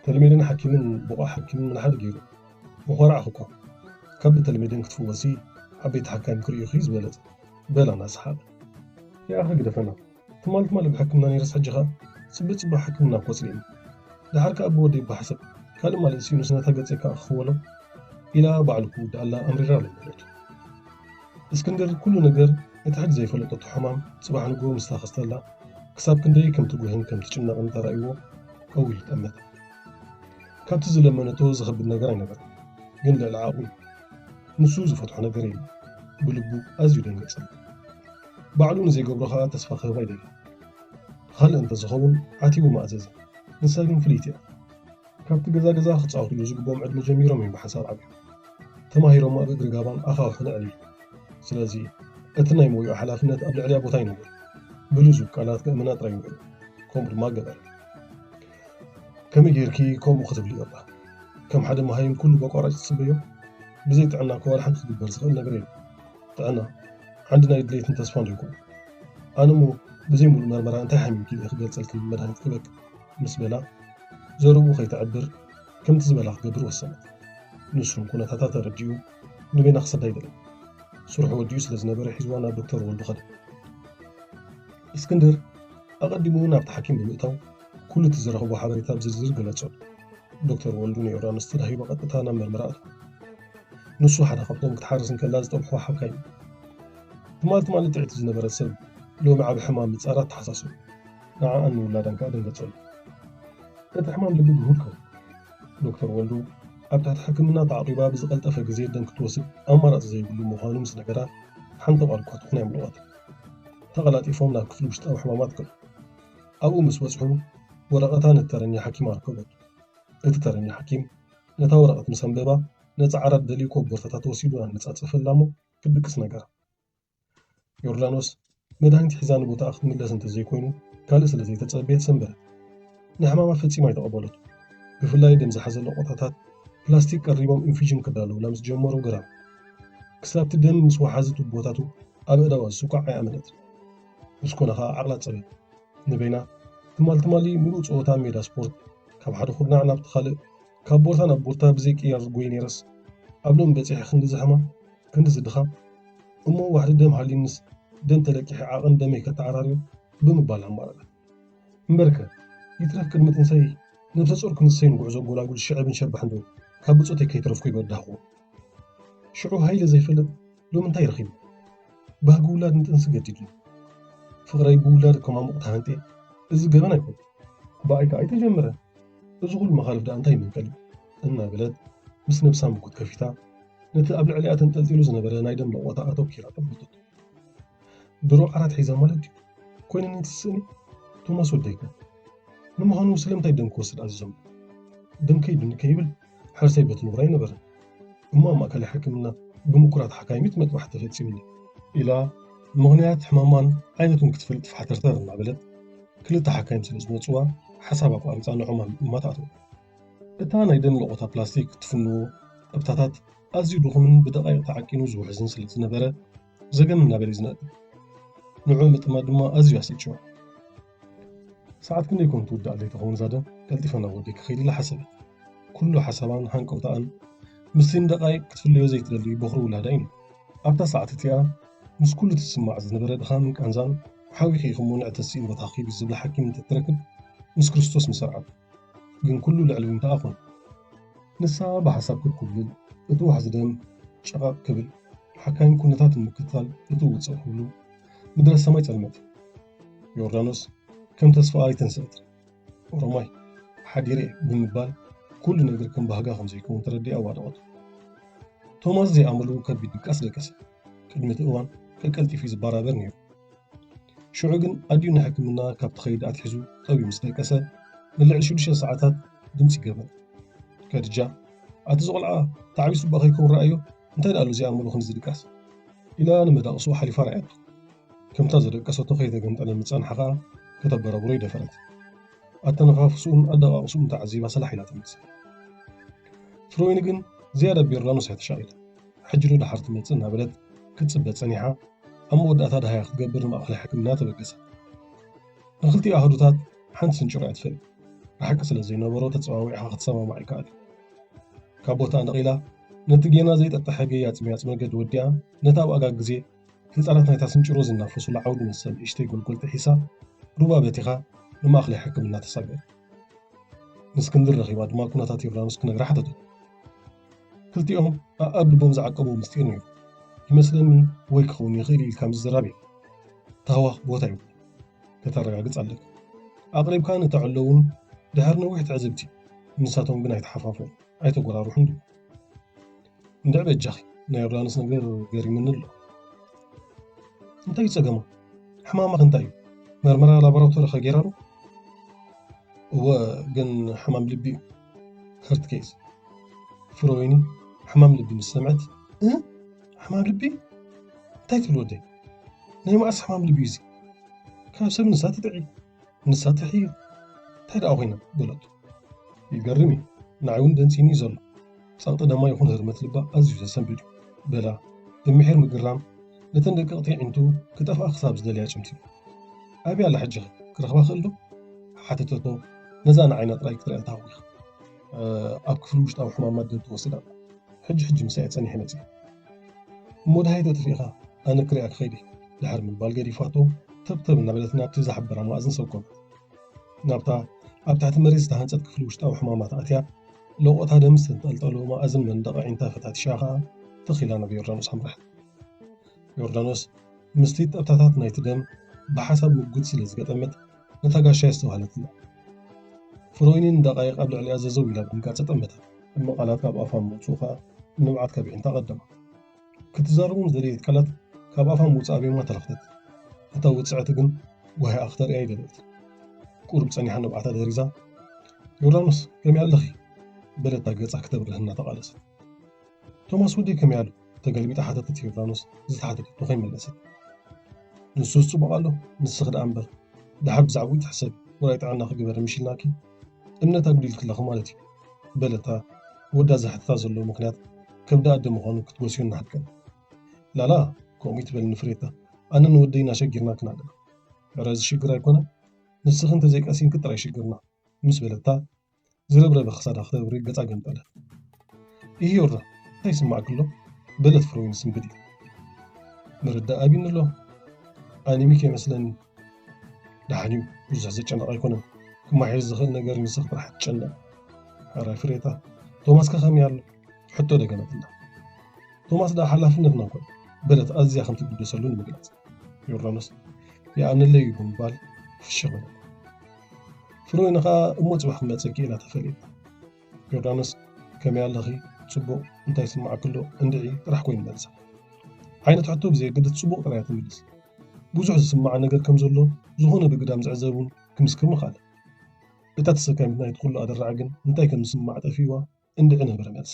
ተልሜድን ሓኪምን ብቑዕ ሓኪምን ንሓደ ገይሩ ምኾራዕኹ እኳ ካብ ብተልሜድን ክትፍወሲ ዓበይቲ ሓካይም ክርእዩ ኺ ዝበለፀ በላ እናሰሓቐ የኣኸ ግደፈና ትማልት ማለት ብሓክምና ነይረስ ሕጂኻ ፅቡቅ ሓክምና ኮፅሊኒ ድሓርካ ኣብ ወደይ ባሕሰብ ካልእ ማለት ሲኑ ስነታ ገፀካ ክኽወሎ ኢላ ባዕሉ ክውዳእላ ኣምሪራ ኣሎ ማለት እስክንድር ኩሉ ነገር እቲ ሕጂ ዘይፈለጠቱ ሕማም ፅባሕ ንጎ ምስታኸስተላ ክሳብ ክንደይ ከም ትጉህን ከም ትጭነቕን ተራእይዎ ቀዊሉ ጠመተ ካብቲ ዝለመነቶ ዝኽብድ ነገር ኣይነበረ ግን ልዕሊ ዓቕሉ ንሱ ዝፈትሖ ነገር የለ ብልቡ ኣዝዩ ደንገፀ ባዕሉ ንዘይገብሮ ከዓ ተስፋ ክህባ ይደሊ ካልእ እንተዝኸውን ዓቲቡ ማእዘዘ ንሳ ግን ፍልይቲ እያ ካብቲ ገዛ ክፃወትሉ ዝግብኦም ዕድመ ጀሚሮም እዮም ብሓሳብ ዓብዩ ተማሂሮም ኣብ እግሪ ጋባን ኣኻውሕ ንዕልዩ ስለዚ እቲ ናይ ሞይኡ ሓላፍነት ኣብ ልዕልያ ቦታ ይነብር ብልዙብ ቃላት ክእምና ጥራይ ይውዕሉ ከምኡ ድማ ገበረ ከመይ ጌርኪ ከምኡ ክትብል ይገባ ከም ሓደ መሃይም ኩሉ በቋራጭ ትፅበዮ بزيت عنا كوال حنت خد برزخ نقرين تعنا عندنا يدليت تسفان يكون أنا مو بزي مو المرمرة أنت حمي كي أخذ سلك المدهن كبك مسبلا زربو خي تعبر كم تزبل أخبر والسنة نسرم كنا تاتا رجيو نبي نخسر دايدل سرح وديوس لزنبر حزوانا دكتور والبخد اسكندر أقدمه نابت حكيم بمئتو كل تزرخ وحبريتا بزرزر قلتشون دكتور والدوني أوران استدهي وقد أتانا من المرأة نسو حدا خبطهم كتحارسن كلاز طبحوا حبكاين تمال تعتز نبر السب لو مع بحمام بتصارات تحساسو نعم أنه ولادن كادن قلتشون أنت حمام لبي بهولكو دكتور والدو أبتعت حكمنا تعقيبا بزقلت أفق زيد دن كتوسب أمرات زي بلو مهانو مسنقرا حنطب على الكوات وخنام لغات تغلات يفهمنا كفلوشت أو حمامات كل أو مسوسحو ورقتان الترني حكيم أركبت الترني حكيم نتا ورقة مسنببا نتا عرد دليكو بورتتا توسيدو عن نتا تفلامو كبكس نقرا يورلانوس مدهنت حزان بوتا أخذ ملس انت زي كوينو كالس الذي تتصبيت سنبرت نحماما فتسي ما يتقبلتو بفلاي دم زحزل لقطاتات بلاستيك قريبهم انفيجن كدالو لامس جمرو قرام كسابت الدم مس وحازتو بوتاتو أبدا والسوقع عملت مسكونا خا عقلات صبي نبينا تمالي ملوك صوتا ميدا سبورت كاب حد خدنا عنا بتخالق كاب بورتا نبورتا بزيك إيار غوينيرس قبلهم بيتيح خند زحمة كند زدخا أمو واحد دم حالينس دم تلقي عاقن دمي كتعراريو بمبال عمارة مبركة يترف كلمة نسي نفس صور كنسين وعزو قولا قول الشعب نشبح عنده كاب صوتي كيترفكو يبدحو شعو هاي لزي فلد لو من تاي رخيب بهقولاد نتنس جديدو فغراي بولاد كما مقطع انتي إذا جبنا يكون بايك أي تجمرة إذا قول مخالف ده أنتي من كلي إننا بلد بس نفسهم بكت كفيتا نتقابل عليات تنتظروا زنبرة نايدم لقطة أتو كيرا تبطت درو عرات حيزان مالك كوين إني تسني توما سوديكا نمهانو سلم تاي دم كوسر عزيزم دم كيدن كيبل حرسي بتنورين نبرة أما ما كان حكمنا بمكرات حكايميت متوحة تفتسي مني إلى مغنيات حمامان عينتهم كتفلت في حترتار مع بلد كل تحكايم سلز مصوا حسابك وأمثال عمان ما تعطوا إتانا يدم لقطة بلاستيك تفنو ابتاتات أزيد من بدقائق تعكينو زو حزن سلز نبرة زقن من نابل زناد نعومة ما دما أزيو أسيد شو ساعات كنا يكون تودع لي تخون زادة كالتفنا وديك خيلي لحسبت كله حسبان هانك وطعن مسين دقائق كتفليو زيت للي بخرو لهدين أبتا ساعة تيا مس كله تسمع زنبرة دخان كأنزان حاوي خيخمون اعتسين بتحقيق الزبل حكيم تتركب مس كريستوس مسرعب جن كله لعلوين تأخون نسا بحسب كل كبل اتو حزدم شقاق كبل حكايم كنتات المكتال اتو وتصحولو مدرسة ما يتعلمت يوردانوس كم تصفى آي تنسات ورماي حديري بمبال كل نقدر كم بهجا خمسة يكون تردي أو عدوات توماس زي عملو كبيد كاس لكاس كلمة أوان كالكالتي في زبارة برنيو شعوغن أديو نحكي منا كاب تخيد أتحزو طوي مستيقسة نلعب شو ساعات دمسي قبل كرجع أتزغل تعبيس بقى يكون رأيه انتهى قالوا زي عملو خمس دقاس إلى أنا مدى أصوح لي فرعت كم تزر قصة تخيد قمت على المتسان حقا كتب برابوري دفرت أتنغاف سون أدى أصوم تعزيبا سلاحي لا تمس فروينغن زيادة بيرلانوس هتشايل حجرو دحرت متسنها بلد كتسبت سنيحة أما ودأتها ده يخبر ما أخلي حكمنا تبقسها نخلتي أهدوتات حنت سنجرعت فيلم رحك سلا زي نبرو تتصاوي حاخد سما معي كالي كابوتا نقيلة نتجينا زيت التحقيات ميات مجد وديا نتاو أقاق هلتعرفنا يتاسنجرو زنافسو لعود مسل إشتي قلت حسا روبا بيتيخا لما أخلي حكمنا تساقر نسكندر رخيبا دما كنا تاتي ورانوس كنا قرحتتو كلتيهم قبل بومز عقبو مستيرنيو يمثلني ويكخوني غيري الكامز الزرابي تهوى بوتايو كترقاقص عليك أقرب كان تعلون دهرنا وحت عزبتي نساتهم بنا يتحفافون أيتو قرارو حندو ندعب الجاخي نايرلانس نقر غيري من الله انتاي تساقما حمامك انتايو مرمرة لابراتوري خاقيرانو هو قن حمام لبي هرت كيس فرويني حمام لبي مستمعت حمام لبي تايت الودي نايم أس حمام لبي يزي كان سب نساتي تعيب نساتي حيل تايد أوهينا قلت يقرمي نعيون دنسيني زل ساقط دما يكون هرمت لبا أزيو تسنبدو بلا بمحير مقرام نتندق قطيع انتو كتف أخصاب زدليا شمتي أبي على حجة كرخبا خلو حتى تتو نزان عينات رايك ترى تاويخ أبكفلوش أو حمامات دو توصل حج مساعد سني حنتي مود هاي تتفيقها أنا كريك خيدي لحر من بالقري فاتو تبتب نبلتنا بتزحب برا مؤذن سوكم نابتا أبتعت مريز تهانسات كفلوش أو حمامات أتيا لو وقتها دمس تنطلطلو ما أزم من دقع عينتا فتات شاخة تخيلانا بيوردانوس حمرح يوردانوس مسليت أبتعتات نايت دم بحسب موجود سلز قدمت نتاقا شايستو هالتنا فروينين دقائق قبل علي أزازو إلى بنكات تطمتها أما قالات كاب أفهم موصوفة نمعات كابعين تقدم كتزاربون زريت كالات كاب أفهم موصابي ما تلختت أتاوت ساعتقن وهي أختار أي دلت قرب ساني حنو بعتا داريزا يورانوس كم يالخي بلتا قيصا كتب لهنا تقالست توماس ودي كم يالو تقلبي تحتت يورانوس زتحتت تخيم ملست نسوس بقالو نسخد أنبر دحر بزعبو تحسب ورايت عنا خقبر مشيلناكي እምነታ ጉዲልክለኹ ማለት እዩ በለታ ወዳ ዘሕትታ ዘሎ ምክንያት ከብዳ ኣደ ምዃኑ ክትጎስዮ እናሃድከን ላላ ከምኡ ትበል ንፍሬታ ኣነ ንወደይና ሸጊርና ክናለና ኧረ እዚ ሽግር ኣይኮነ ንስኽ እንተዘይቀሲንክ ጥራይ ሽግርና ምስ በለታ ዝረብረበ ክሳዳ ክተብሪ ገፃ ገንጠለ ይህ ይወራ እንታይ ይስማዕክ ኣሎ በለት ፍሮይን ስንብድ እዩ ምርዳእ ኣቢን ኣሎ ኣኒሚክ የመስለኒ ዳሓንዩ ብዙሕ ዘጨነቕ ኣይኮነን كما حيز زخل نجار ينسخ راح تشنع راي فريتا توماس كخمي يالو حطو دقنات الله توماس دا حلا فنت ناكل بلت أزيا خمت بدو سلون مقلت يورانوس يعني اللي يبون بال في الشغل فروي نخا أموت بحمد سكيلة تفليت يورانوس كما يالغي تصبو انت يسمع كله اندعي راح كوين ملسا عينة حطو بزي قد تصبو طلعت ملس بوزح سمع نجار كم زلو زهونه بقدام زعزبون كمسكر مخال እታ ተሰካሚት ናይ ትኩሉ ኣደራዕግን እንታይ ከም ዝስማዕ ጠፊዋ እንድዕነ በረመልሳ